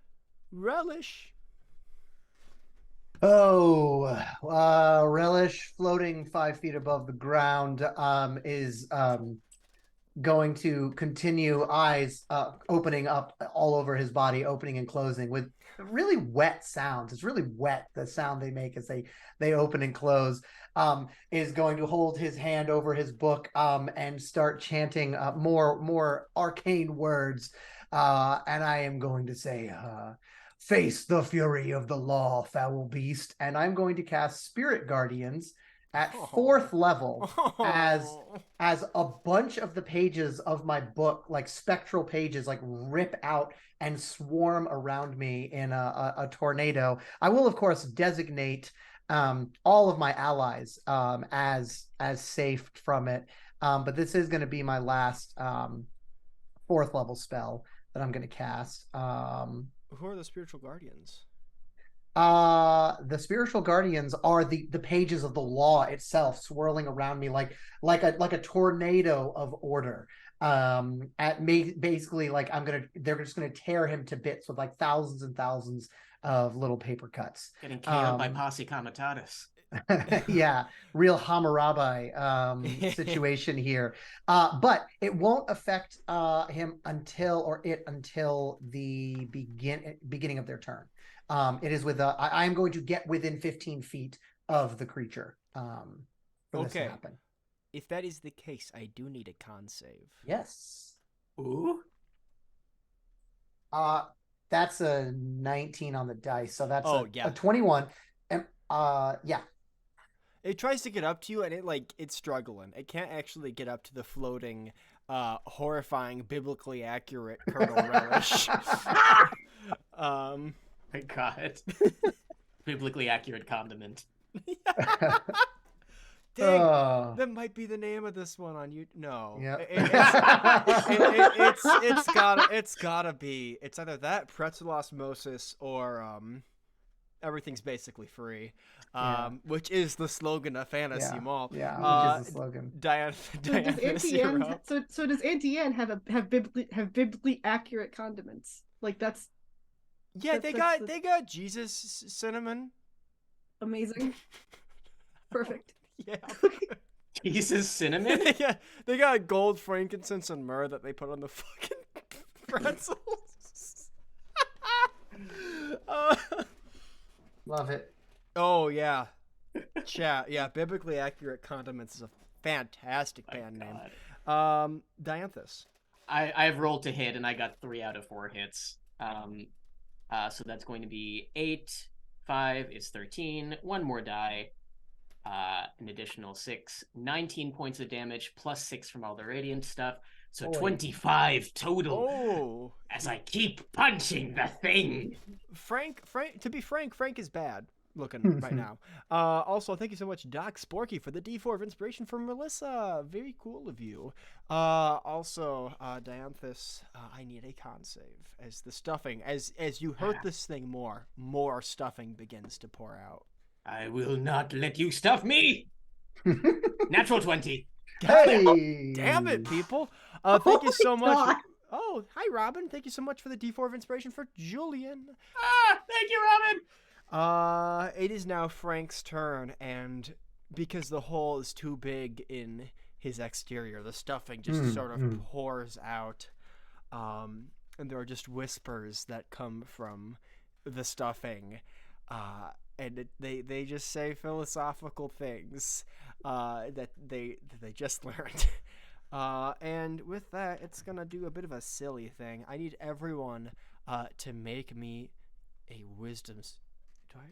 Relish. Oh, Relish, floating 5 feet above the ground, is going to continue, eyes opening up all over his body, opening and closing with really wet sounds. It's really wet, the sound they make as they open and close. Is going to hold his hand over his book and start chanting more arcane words. And I am going to say, face the fury of the law, foul beast. And I'm going to cast Spirit Guardians at 4th level as a bunch of the pages of my book, like spectral pages, like rip out and swarm around me in a tornado. I will, of course, designate all of my allies as safe from it. But this is going to be my last 4th level spell that I'm going to cast. Who are the spiritual guardians? The spiritual guardians are the pages of the law itself swirling around me like a tornado of order. At me, basically, like they're just gonna tear him to bits with like thousands and thousands of little paper cuts. Getting KO'd by Posse Comitatus. Yeah, real Hammurabi situation here. But it won't affect him until the beginning of their turn. It is with I am going to get within 15 feet of the creature for this to happen. If that is the case, I do need a con save. Yes. Ooh. That's a 19 on the dice, so that's Oh, yeah. a 21. And yeah. It tries to get up to you, and it's struggling. It can't actually get up to the floating, horrifying, biblically accurate Colonel Relish. My God. Biblically accurate condiment. Dang, Oh. that might be the name of this one on you. No, Yeah. it's gotta be. It's either that pretzel osmosis or everything's basically free, which is the slogan of Fantasy Mall. Yeah, which is the slogan. Diane, So does Auntie Anne? So does Auntie Anne have biblically accurate condiments? Like that's yeah, that's they got Jesus cinnamon. amazing. Perfect. Yeah. Jesus cinnamon? Yeah, they got gold, frankincense, and myrrh that they put on the fucking pretzels. Love it. Oh yeah, chat. Yeah, biblically accurate condiments is a fantastic band name. Dianthus. I've rolled to hit and I got 3 out of 4 hits. So that's going to be 8, 5 is 13, 1 more die, an additional 6, 19 points of damage plus 6 from all the radiant stuff. So Boy. 25 total. Oh, As I keep punching the thing. Frank. To be frank, Frank is bad looking right now. Also, thank you so much, Doc Sporky, for the D4 of inspiration from Melissa. Very cool of you. Also, Dianthus, I need a con save as the stuffing, as you hurt this thing more stuffing begins to pour out. I will not let you stuff me. Natural 20. Hey! Damn it, people! Thank you so much. God. Oh, hi, Robin. Thank you so much for the D4 of inspiration for Julian. Thank you, Robin. It is now Frank's turn, and because the hole is too big in his exterior, the stuffing just sort of pours out, and there are just whispers that come from the stuffing, and they just say philosophical things that they just learned. And with that, it's gonna do a bit of a silly thing. I need everyone to make me a wisdom. Do I?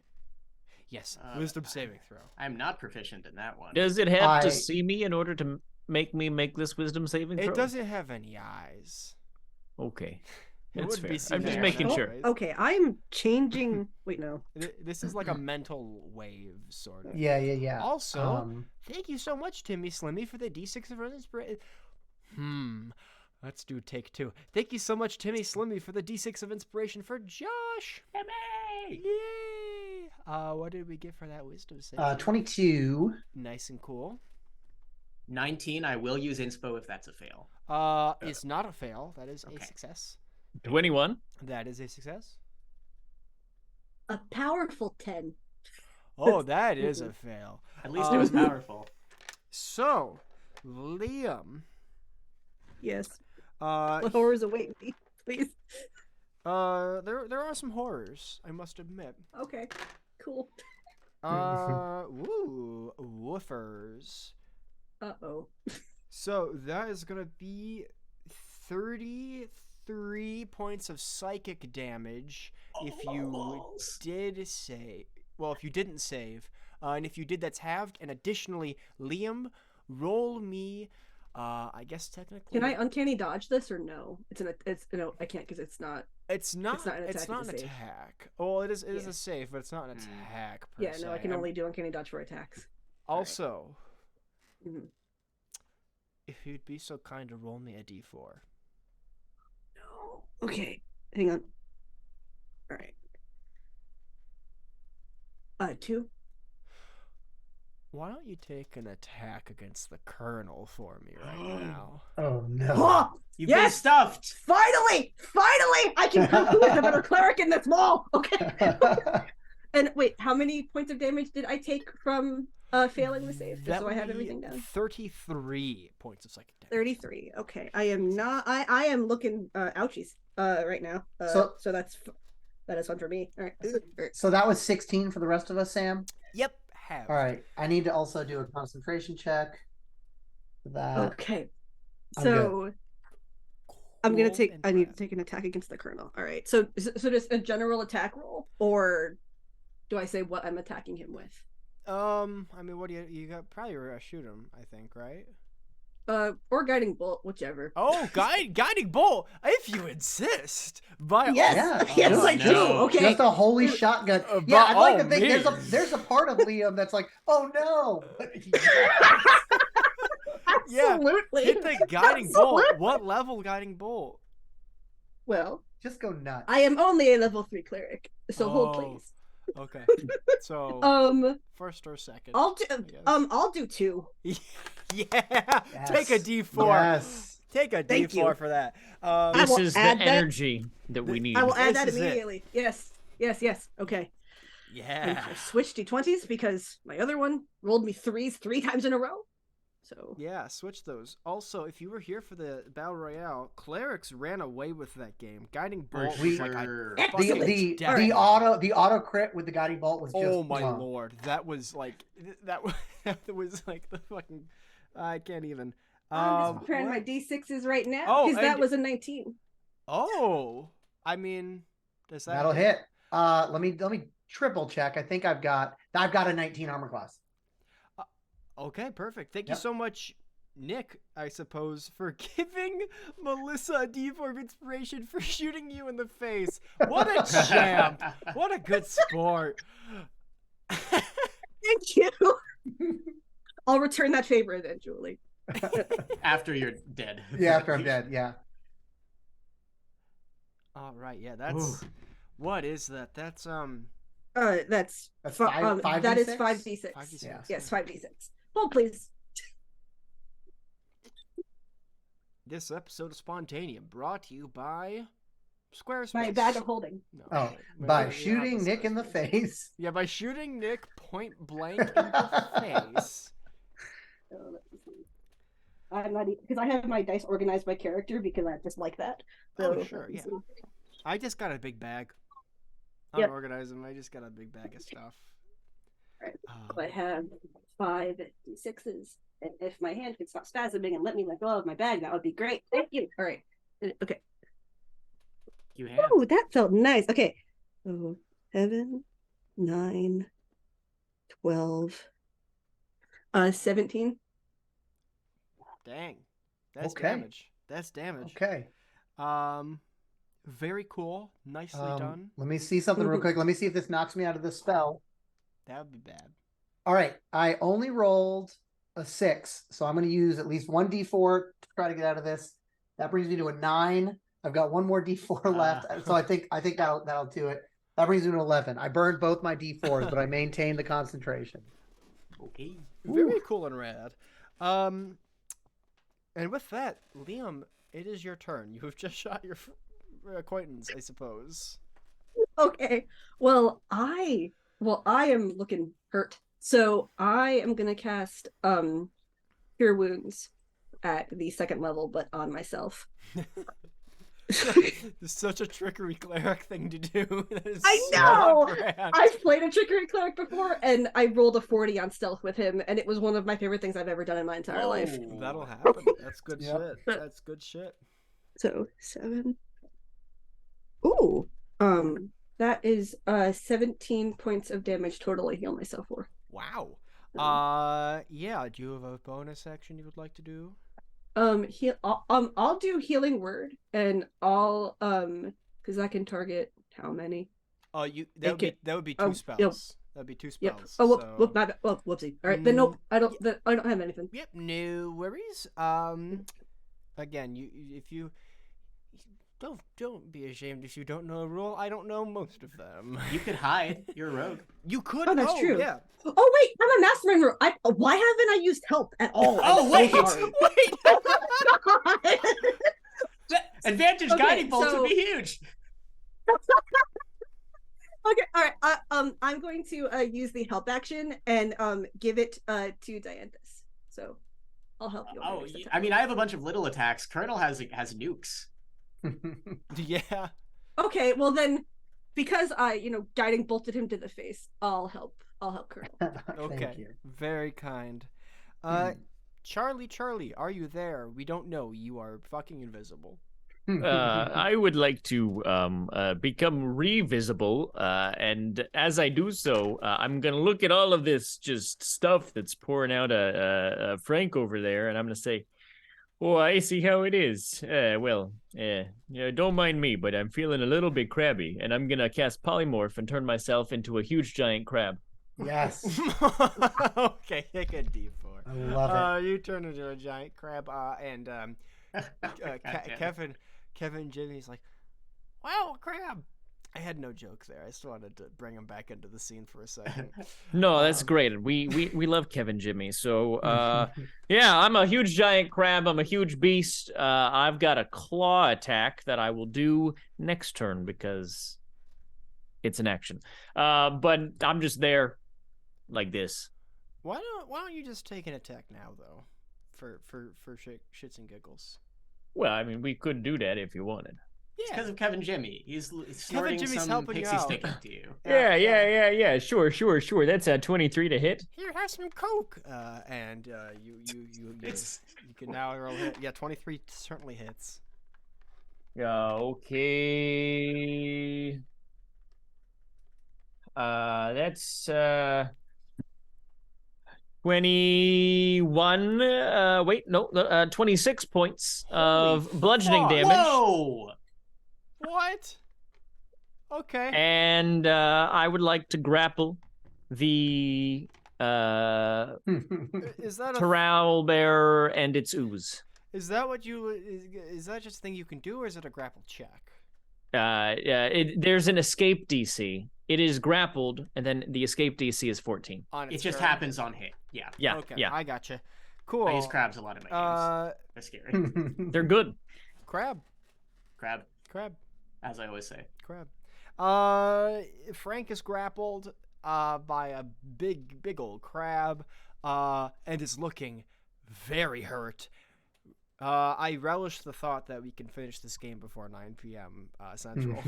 Yes, wisdom saving throw. I'm not proficient in that one. Does it have to see me in order to make me make this wisdom saving throw? It doesn't have any eyes. Okay. It That's wouldn't fair. be I'm just fair making sure. otherwise. Okay, I'm changing. Wait, no. This is like a mental wave, sort of. Yeah. Also, thank you so much, Timmy Slimmy, for the D6 of inspiration. Let's do take 2. Thank you so much, Timmy Slimmy, for the D6 of inspiration for Josh. Timmy! Yay! What did we get for that wisdom save? 22. Nice and cool. 19. I will use inspo if that's a fail. It's not a fail. That is a Okay. success. 21. That is a success. A powerful 10. Oh, that is a fail. At least it was powerful. So, Liam. Yes. Uh, What horrors await me, please? there are some horrors, I must admit. Okay. Cool. Ooh, woofers. Uh-oh. So that is gonna be 33 points of psychic damage if you did save. Well, if you didn't save, and if you did, that's halved. And additionally, Liam, roll me. I guess technically. Can I uncanny dodge this or no? No, I can't because it's not. It's not. not an It's attack, not it's an a save. attack. Well, it is. It is Yeah. a save, but it's not an attack. Per Yeah, se. no, I can only do uncanny dodge for attacks. Also, Mhm. if you'd be so kind to roll me a d4. No. Okay. Hang on. All right. 2. Why don't you take an attack against the Colonel for me right now? Oh no. Oh, You've Yes! been stuffed. finally! I can who is a better cleric in this mall? Okay. And wait, how many points of damage did I take from failing the save? Just so I have would be everything down. 33 points of psychic damage. 33. Okay. I am not. I am looking ouchies right now. So that is fun for me. All right. So that was 16 for the rest of us, Sam. Yep, have. All right. I need to also do a concentration check for that. Okay. I'm So I'm gonna Cool take. and I need to Brad. take an attack against the colonel. All right. So just a general attack roll, or do I say what I'm attacking him with? I mean, what do you got? Probably shoot him. I think, right? Or guiding bolt, whichever. Oh, guiding bolt. If you insist. By all Yes, Yeah. yes, Oh, I do. no. Okay. Just a holy shotgun. by Yeah, I'd like all to think means. there's a part of Liam that's like, oh no. But Yeah, Absolutely. hit the guiding bolt. Absolutely. What level guiding bolt? Well, just go nuts. I am only a level 3 cleric, so hold Oh. please. Okay. So first or second? I'll do guess. I'll do 2. Yeah. Yes. Take a D4. Yes. Take a Thank D4 you. for that. I This will is the add that- energy that we need. I will add This that is it. immediately. Yes. Okay. And Yeah. I switched D20s because my other one rolled me 3s 3 times in a row. So Yeah, switch those. Also, if you were here for the Battle Royale, Clerics ran away with that game. Guiding For Bolt we- was like sure. The fucking the, death. the auto crit with the guiding bolt was just Oh my mwah. lord, that was like that was that was like the fucking I can't even. I'm just preparing what? my D6s right now Oh, because that and- was a 19. Oh, I mean, does that That'll hit. Let me triple check. I think I've got a 19 armor class. Okay, perfect. Thank you Yep. so much, Nick, I suppose, for giving Melissa a D4 of inspiration for shooting you in the face. What a champ! What a good sport. Thank you. I'll return that favor then, Julie. After you're dead. Yeah, after I'm dead. Yeah. All right, yeah, that's Ooh. what is that? That's That's That's fi- five that is D6? 5d6. 5d6. Yeah. Yes, 5d6. Hold please. This episode of Spontaneum brought to you by Squarespace. My bag of holding. No, Oh, wait, we by don't have shooting a Nick in the Squarespace. face. Yeah, by shooting Nick point blank in the face. Let me see. I'm not because I have my dice organized by character because I just like that. Oh, So, sure, let me yeah. see. I just got a big bag. I Yep. don't organize them. I just got a big bag of stuff. Right. So I have 5d6s, and if my hand could stop spasming and let me let go of my bag, that would be great. Thank you. All right. Okay. You have. Oh, that felt nice. Okay. So 7, 9, 12, 17. Dang, that's Okay. damage. That's damage. Okay. Very cool. Nicely done. Let me see something real quick. Let me see if this knocks me out of the spell. That would be bad. All right. I only rolled a 6, so I'm going to use at least one D4 to try to get out of this. That brings me to a 9. I've got one more D4 left, so I think that'll do it. That brings me to 11. I burned both my D4s, but I maintained the concentration. Okay. Very cool and rad. And with that, Liam, it is your turn. You have just shot your acquaintance, I suppose. Okay. Well, I am looking hurt. So I am gonna cast Cure Wounds at the 2nd level, but on myself. It's such a trickery cleric thing to do. That is I so know! on brand. I've played a trickery cleric before, and I rolled a 40 on stealth with him, and it was one of my favorite things I've ever done in my entire life. Whoa. That'll happen. That's good Yep. shit. That's good shit. So 7. Ooh, that is 17 points of damage total. I heal myself for. Wow. Yeah. Do you have a bonus action you would like to do? I'll do healing word, and I'll because I can target how many? That would be two Oh, spells. yep. That'd be 2 Yep. spells. Oh, whoop, so- whoop, my bad. Oh, whoopsie. All right, then nope. I don't have anything. Yep, no worries. Again, if you don't be ashamed if you don't know a rule. I don't know most of them. You could hide. You're a rogue. You could. Oh, that's true. Yeah. Oh wait, I'm a mastermind rogue. Why haven't I used help at all? Oh, I'm wait! so sorry. Wait. Advantage Okay, guiding bolts so- would be huge. Okay, all right. I'm going to use the help action and give it to Dianthus. So I'll help you. on Oh, your next attack. I mean, I have a bunch of little attacks. Colonel has nukes. Yeah. Okay, well then, because I guiding bolted him to the face, I'll help Colonel. Okay. Thank you. Very kind. Charlie, are you there? We don't know. You are fucking invisible. I would like to become revisible, and as I do so, I'm gonna look at all of this just stuff that's pouring out Frank over there, and I'm gonna say, "Oh, I see how it is. Yeah, don't mind me, but I'm feeling a little bit crabby, and I'm gonna cast polymorph and turn myself into a huge giant crab." Yes. Okay, take a D4. I love it. You turn into a giant crab, and God Kevin Jimmy's like, "Wow, crab." I had no joke there. I just wanted to bring him back into the scene for a second. No, that's great. We love Kevin Jimmy. So yeah, I'm a huge giant crab. I'm a huge beast. I've got a claw attack that I will do next turn because it's an action. But I'm just there like this. Why don't you just take an attack now though, for shits and giggles? Well, I mean, we could do that if you wanted. Yeah, because of Kevin Jimmy. He's snorting Jimmy's some helping you pixie out. stick into you. Yeah. Sure. That's a 23 to hit. Here, have some Coke. And you can now roll hit. Yeah, 23 certainly hits. Okay. That's 21. Wait, no, 26 points of Holy bludgeoning fuck. damage. Whoa! What? Okay. And I would like to grapple the Is that Taral bear and its ooze. is that what you is that just a thing you can do, or is it a grapple check? There's an escape DC. It is grappled, and then the escape DC is 14. On It its just turn? happens on hit. Yeah. Yeah, Okay, yeah. I gotcha. Cool. I use crabs a lot in my games. They're scary. They're good. Crab, Crab, as I always say. crab. Frank is grappled by a big old crab, and is looking very hurt. I relish the thought that we can finish this game before 9 p.m. Central.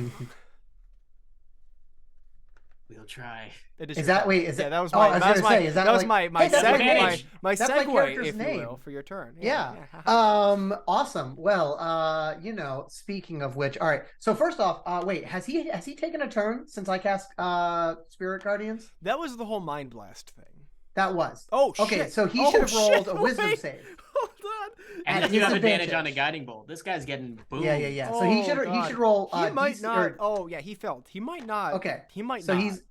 We'll try. It Is your that turn. wait? Is Yeah, that? that was oh, my. I was that was gonna my. say, is that that was like, my hey, that's segue. advantage. My That's my segue, character's if you name. will, for your turn. Yeah. Awesome. Well, speaking of which, all right. So first off, wait, has he taken a turn since I cast Spirit Guardians? That was the whole Mind Blast thing. That was. Oh, Okay, shit. so he Oh, should have rolled shit. a wisdom Wait. save. Hold on. And At if you his have advantage on a advantage. guiding bolt, this guy's getting boomed. Yeah. So he should roll. He might DC not. or- Oh yeah, he failed. He might not. Okay. He might So not. he's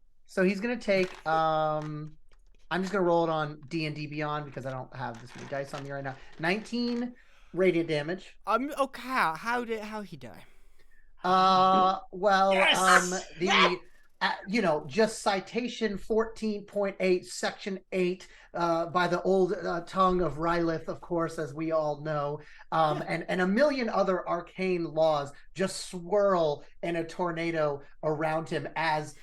gonna take. I'm just gonna roll it on D&D Beyond because I don't have this many dice on me right now. 19 radiant damage. Okay. How he die? Well, Yes! just citation 14.8, section 8, by the old tongue of Rylith, of course, as we all know, and a million other arcane laws just swirl in a tornado around him as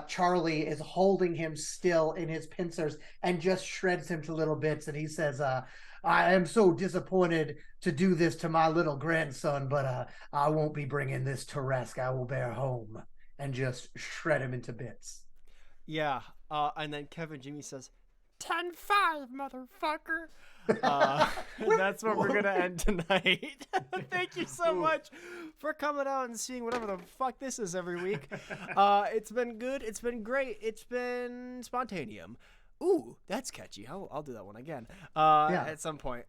Charlie is holding him still in his pincers and just shreds him to little bits. And he says, I am so disappointed to do this to my little grandson, but I won't be bringing this to Resk. I will bear home. And just shred him into bits. Yeah. And then Kevin Jimmy says, 10-5, motherfucker. That's what we're gonna end tonight. Thank you so much for coming out and seeing whatever the fuck this is every week. It's been good. It's been great. It's been spontaneum. Ooh, that's catchy. I'll do that one again. At some point.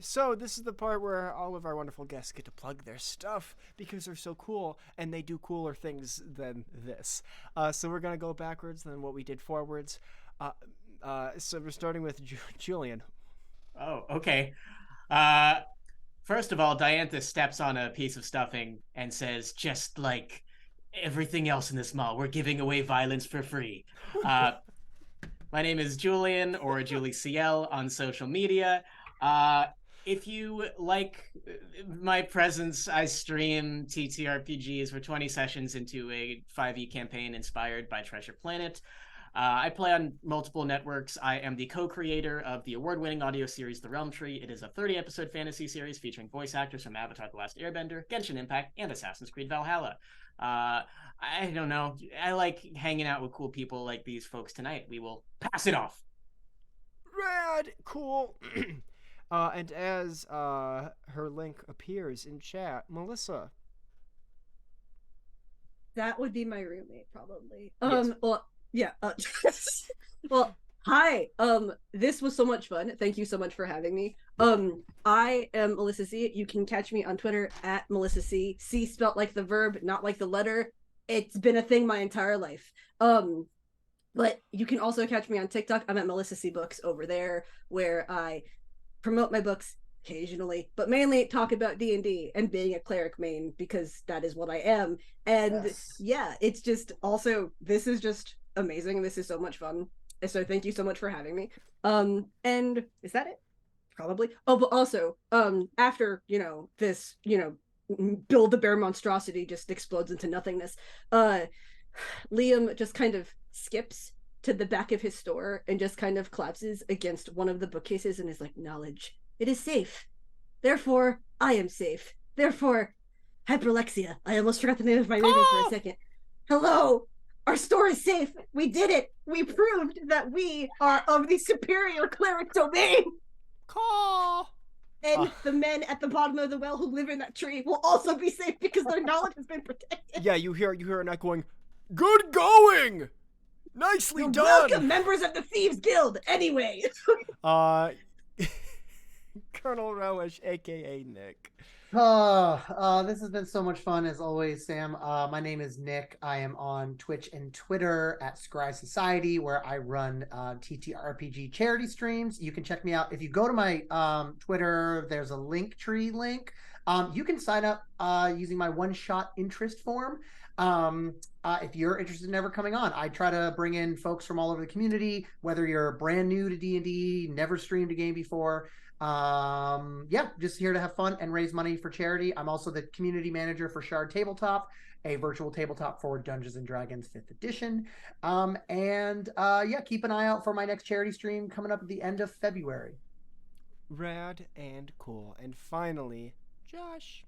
So this is the part where all of our wonderful guests get to plug their stuff because they're so cool and they do cooler things than this. So we're gonna go backwards than what we did forwards. So we're starting with Julian. Oh, okay. First of all, Diantha steps on a piece of stuffing and says, just like everything else in this mall, we're giving away violence for free. My name is Julian, or Julie CL on social media. If you like my presence, I stream TTRPGs for 20 sessions into a 5e campaign inspired by Treasure Planet. I play on multiple networks. I am the co-creator of the award-winning audio series The Realm Tree. It is a 30-episode fantasy series featuring voice actors from Avatar: The Last Airbender, Genshin Impact, and Assassin's Creed Valhalla. I don't know. I like hanging out with cool people like these folks tonight. We will pass it off. Rad, cool. And as her link appears in chat, Melissa. That would be my roommate, probably. Yes. Well, yeah. Well, hi. This was so much fun. Thank you so much for having me. I am Melissa C. You can catch me on Twitter at Melissa C. C spelt like the verb, not like the letter. It's been a thing my entire life. But you can also catch me on TikTok. I'm at Melissa C Books over there, where I promote my books occasionally, but mainly talk about D&D and being a cleric main, because that is what I am. And Yes. yeah, it's just also, this is just amazing. This is so much fun. And so thank you so much for having me. And is that it? Probably. Oh, but also, after, this, build the bear monstrosity just explodes into nothingness, Liam just kind of skips to the back of his store and just kind of collapses against one of the bookcases and is like, knowledge. It is safe. Therefore, I am safe. Therefore, hyperlexia. I almost forgot the name of my movie for a second. Hello! Our store is safe. We did it. We proved that we are of the superior cleric domain. Caw! And the men at the bottom of the well who live in that tree will also be safe because their knowledge has been protected. Yeah, you hear a knight going, "Good going! Nicely done!" Welcome, members of the Thieves Guild. Anyway. Colonel Relish, aka Nick. This has been so much fun as always, Sam. My name is Nick. I am on Twitch and Twitter at Scry Society, where I run TTRPG charity streams. You can check me out. If you go to my Twitter, there's a Linktree link. You can sign up using my one-shot interest form. If you're interested in ever coming on, I try to bring in folks from all over the community, whether you're brand new to D&D, never streamed a game before. Just here to have fun and raise money for charity. I'm also the community manager for Shard Tabletop, a virtual tabletop for Dungeons and Dragons 5th edition. Keep an eye out for my next charity stream coming up at the end of February. Rad and cool. And finally, Josh.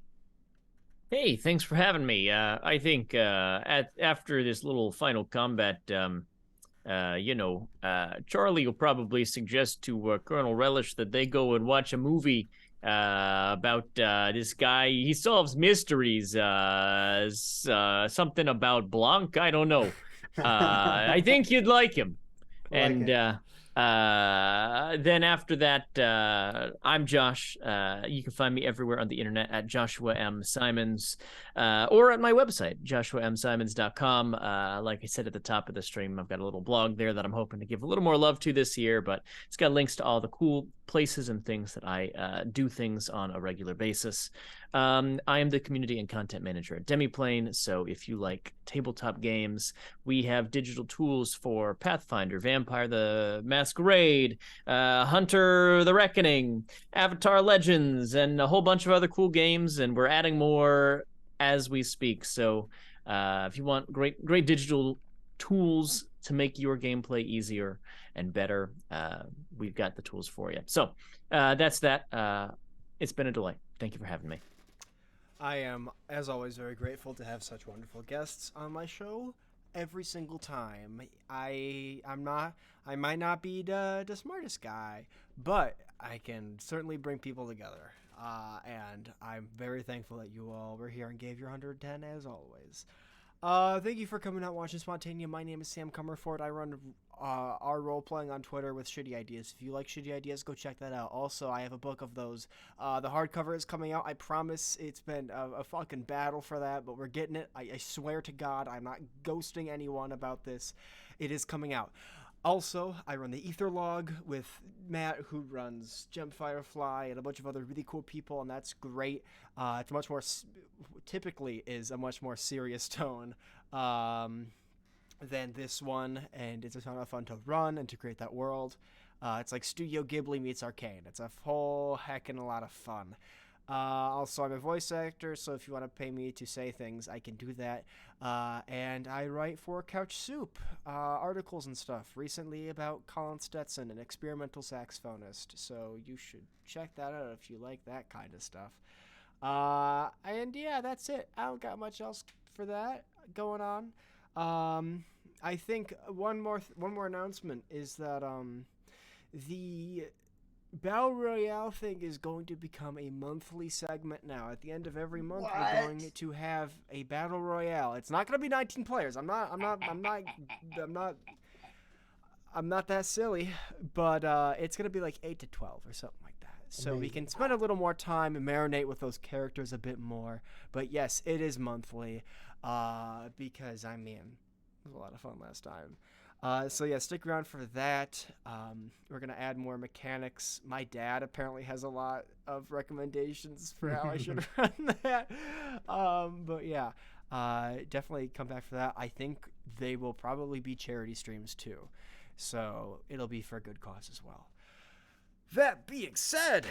Hey, thanks for having me. I think after this little final combat, Charlie will probably suggest to Colonel Relish that they go and watch a movie about this guy. He solves mysteries. Something about Blanc. I don't know. I think you'd like him. Then after that, I'm Josh. You can find me everywhere on the internet at Joshua M. Simons, or at my website, joshuamsimons.com. Like I said at the top of the stream, I've got a little blog there that I'm hoping to give a little more love to this year, but it's got links to all the cool places and things that I do things on a regular basis. I am the community and content manager at Demiplane, so if you like tabletop games, we have digital tools for Pathfinder, Vampire the Masquerade, Hunter the Reckoning, Avatar Legends, and a whole bunch of other cool games, and we're adding more as we speak. So if you want great digital tools to make your gameplay easier and better, we've got the tools for you. So that's that. It's been a delight. Thank you for having me. I am, as always, very grateful to have such wonderful guests on my show every single time. I might not be the smartest guy, but I can certainly bring people together. And I'm very thankful that you all were here and gave your 110 as always. Thank you for coming out watching Spontaneum. My name is Sam Comerford. I run our role-playing on Twitter with Shitty Ideas. If you like Shitty Ideas, go check that out. Also, I have a book of those. The hardcover is coming out. I promise it's been a fucking battle for that, but we're getting it. I swear to God, I'm not ghosting anyone about this. It is coming out. Also, I run the Ether Log with Matt, who runs Gem Firefly and a bunch of other really cool people, and that's great. It's much more, typically is a much more serious tone than this one, and it's a ton of fun to run and to create that world. It's like Studio Ghibli meets Arcane. It's a whole heck and a lot of fun. Also, I'm a voice actor, so if you want to pay me to say things, I can do that. And I write for Couch Soup, articles and stuff, recently about Colin Stetson, an experimental saxophonist. So you should check that out if you like that kind of stuff. And yeah, that's it. I don't got much else for that going on. I think one more announcement is that the Battle Royale thing is going to become a monthly segment now. At the end of every month, we're going to have a Battle Royale. It's not going to be 19 players. I'm not that silly, but it's going to be like 8 to 12 or something like that. So we can spend a little more time and marinate with those characters a bit more. But yes, it is monthly because, I mean, it was a lot of fun last time. So yeah, stick around for that. We're going to add more mechanics. My dad apparently has a lot of recommendations for how I should run that. But yeah, definitely come back for that. I think they will probably be charity streams too. So it'll be for a good cause as well. That being said,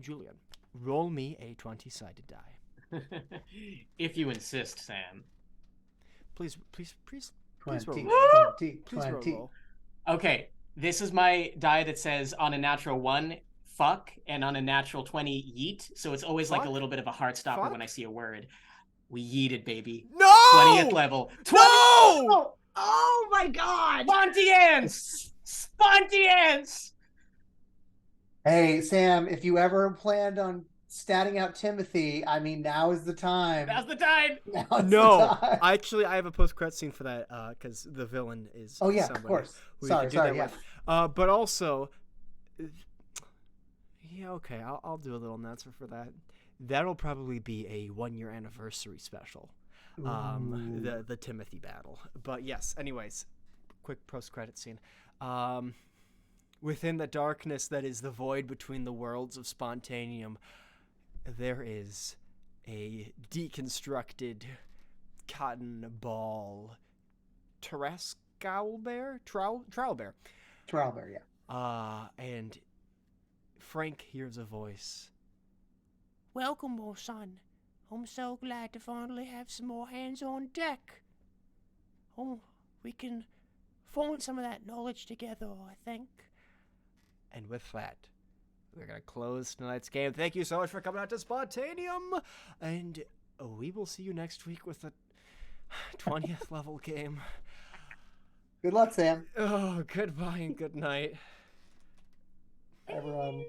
Julian, roll me a 20-sided die. If you insist, Sam. Please roll. 20, Please 20. roll. Okay, this is my die that says on a natural 1, fuck, and on a natural 20, yeet. So it's always like a Fuck? little bit of a heart stopper Fuck? when I see a word. We yeeted, baby. No! 20th level. 20! No! Oh my god! Spontians! Spontians! Hey, Sam, if you ever planned on statting out Timothy, I mean, now is the time. Now's the time! Now is the No, time. actually, I have a post-credit scene for that because the villain is. Oh, yeah, of somebody course. who you Sorry, could do sorry, that yeah. with. But also, yeah, okay, I'll do a little announcer for that. That'll probably be a 1-year anniversary special. Ooh. The Timothy battle. But yes, anyways, quick post-credit scene. Within the darkness that is the void between the worlds of Spontaneum, there is a deconstructed cotton ball Terrascowl bear? Trowel bear. Trowelbear, yeah. And Frank hears a voice. Welcome, old son. I'm so glad to finally have some more hands on deck. Oh, we can form some of that knowledge together, I think. And with that, we're going to close tonight's game. Thank you so much for coming out to Spontaneum. And we will see you next week with the 20th level game. Good luck, Sam. Oh, goodbye and good night. Everyone.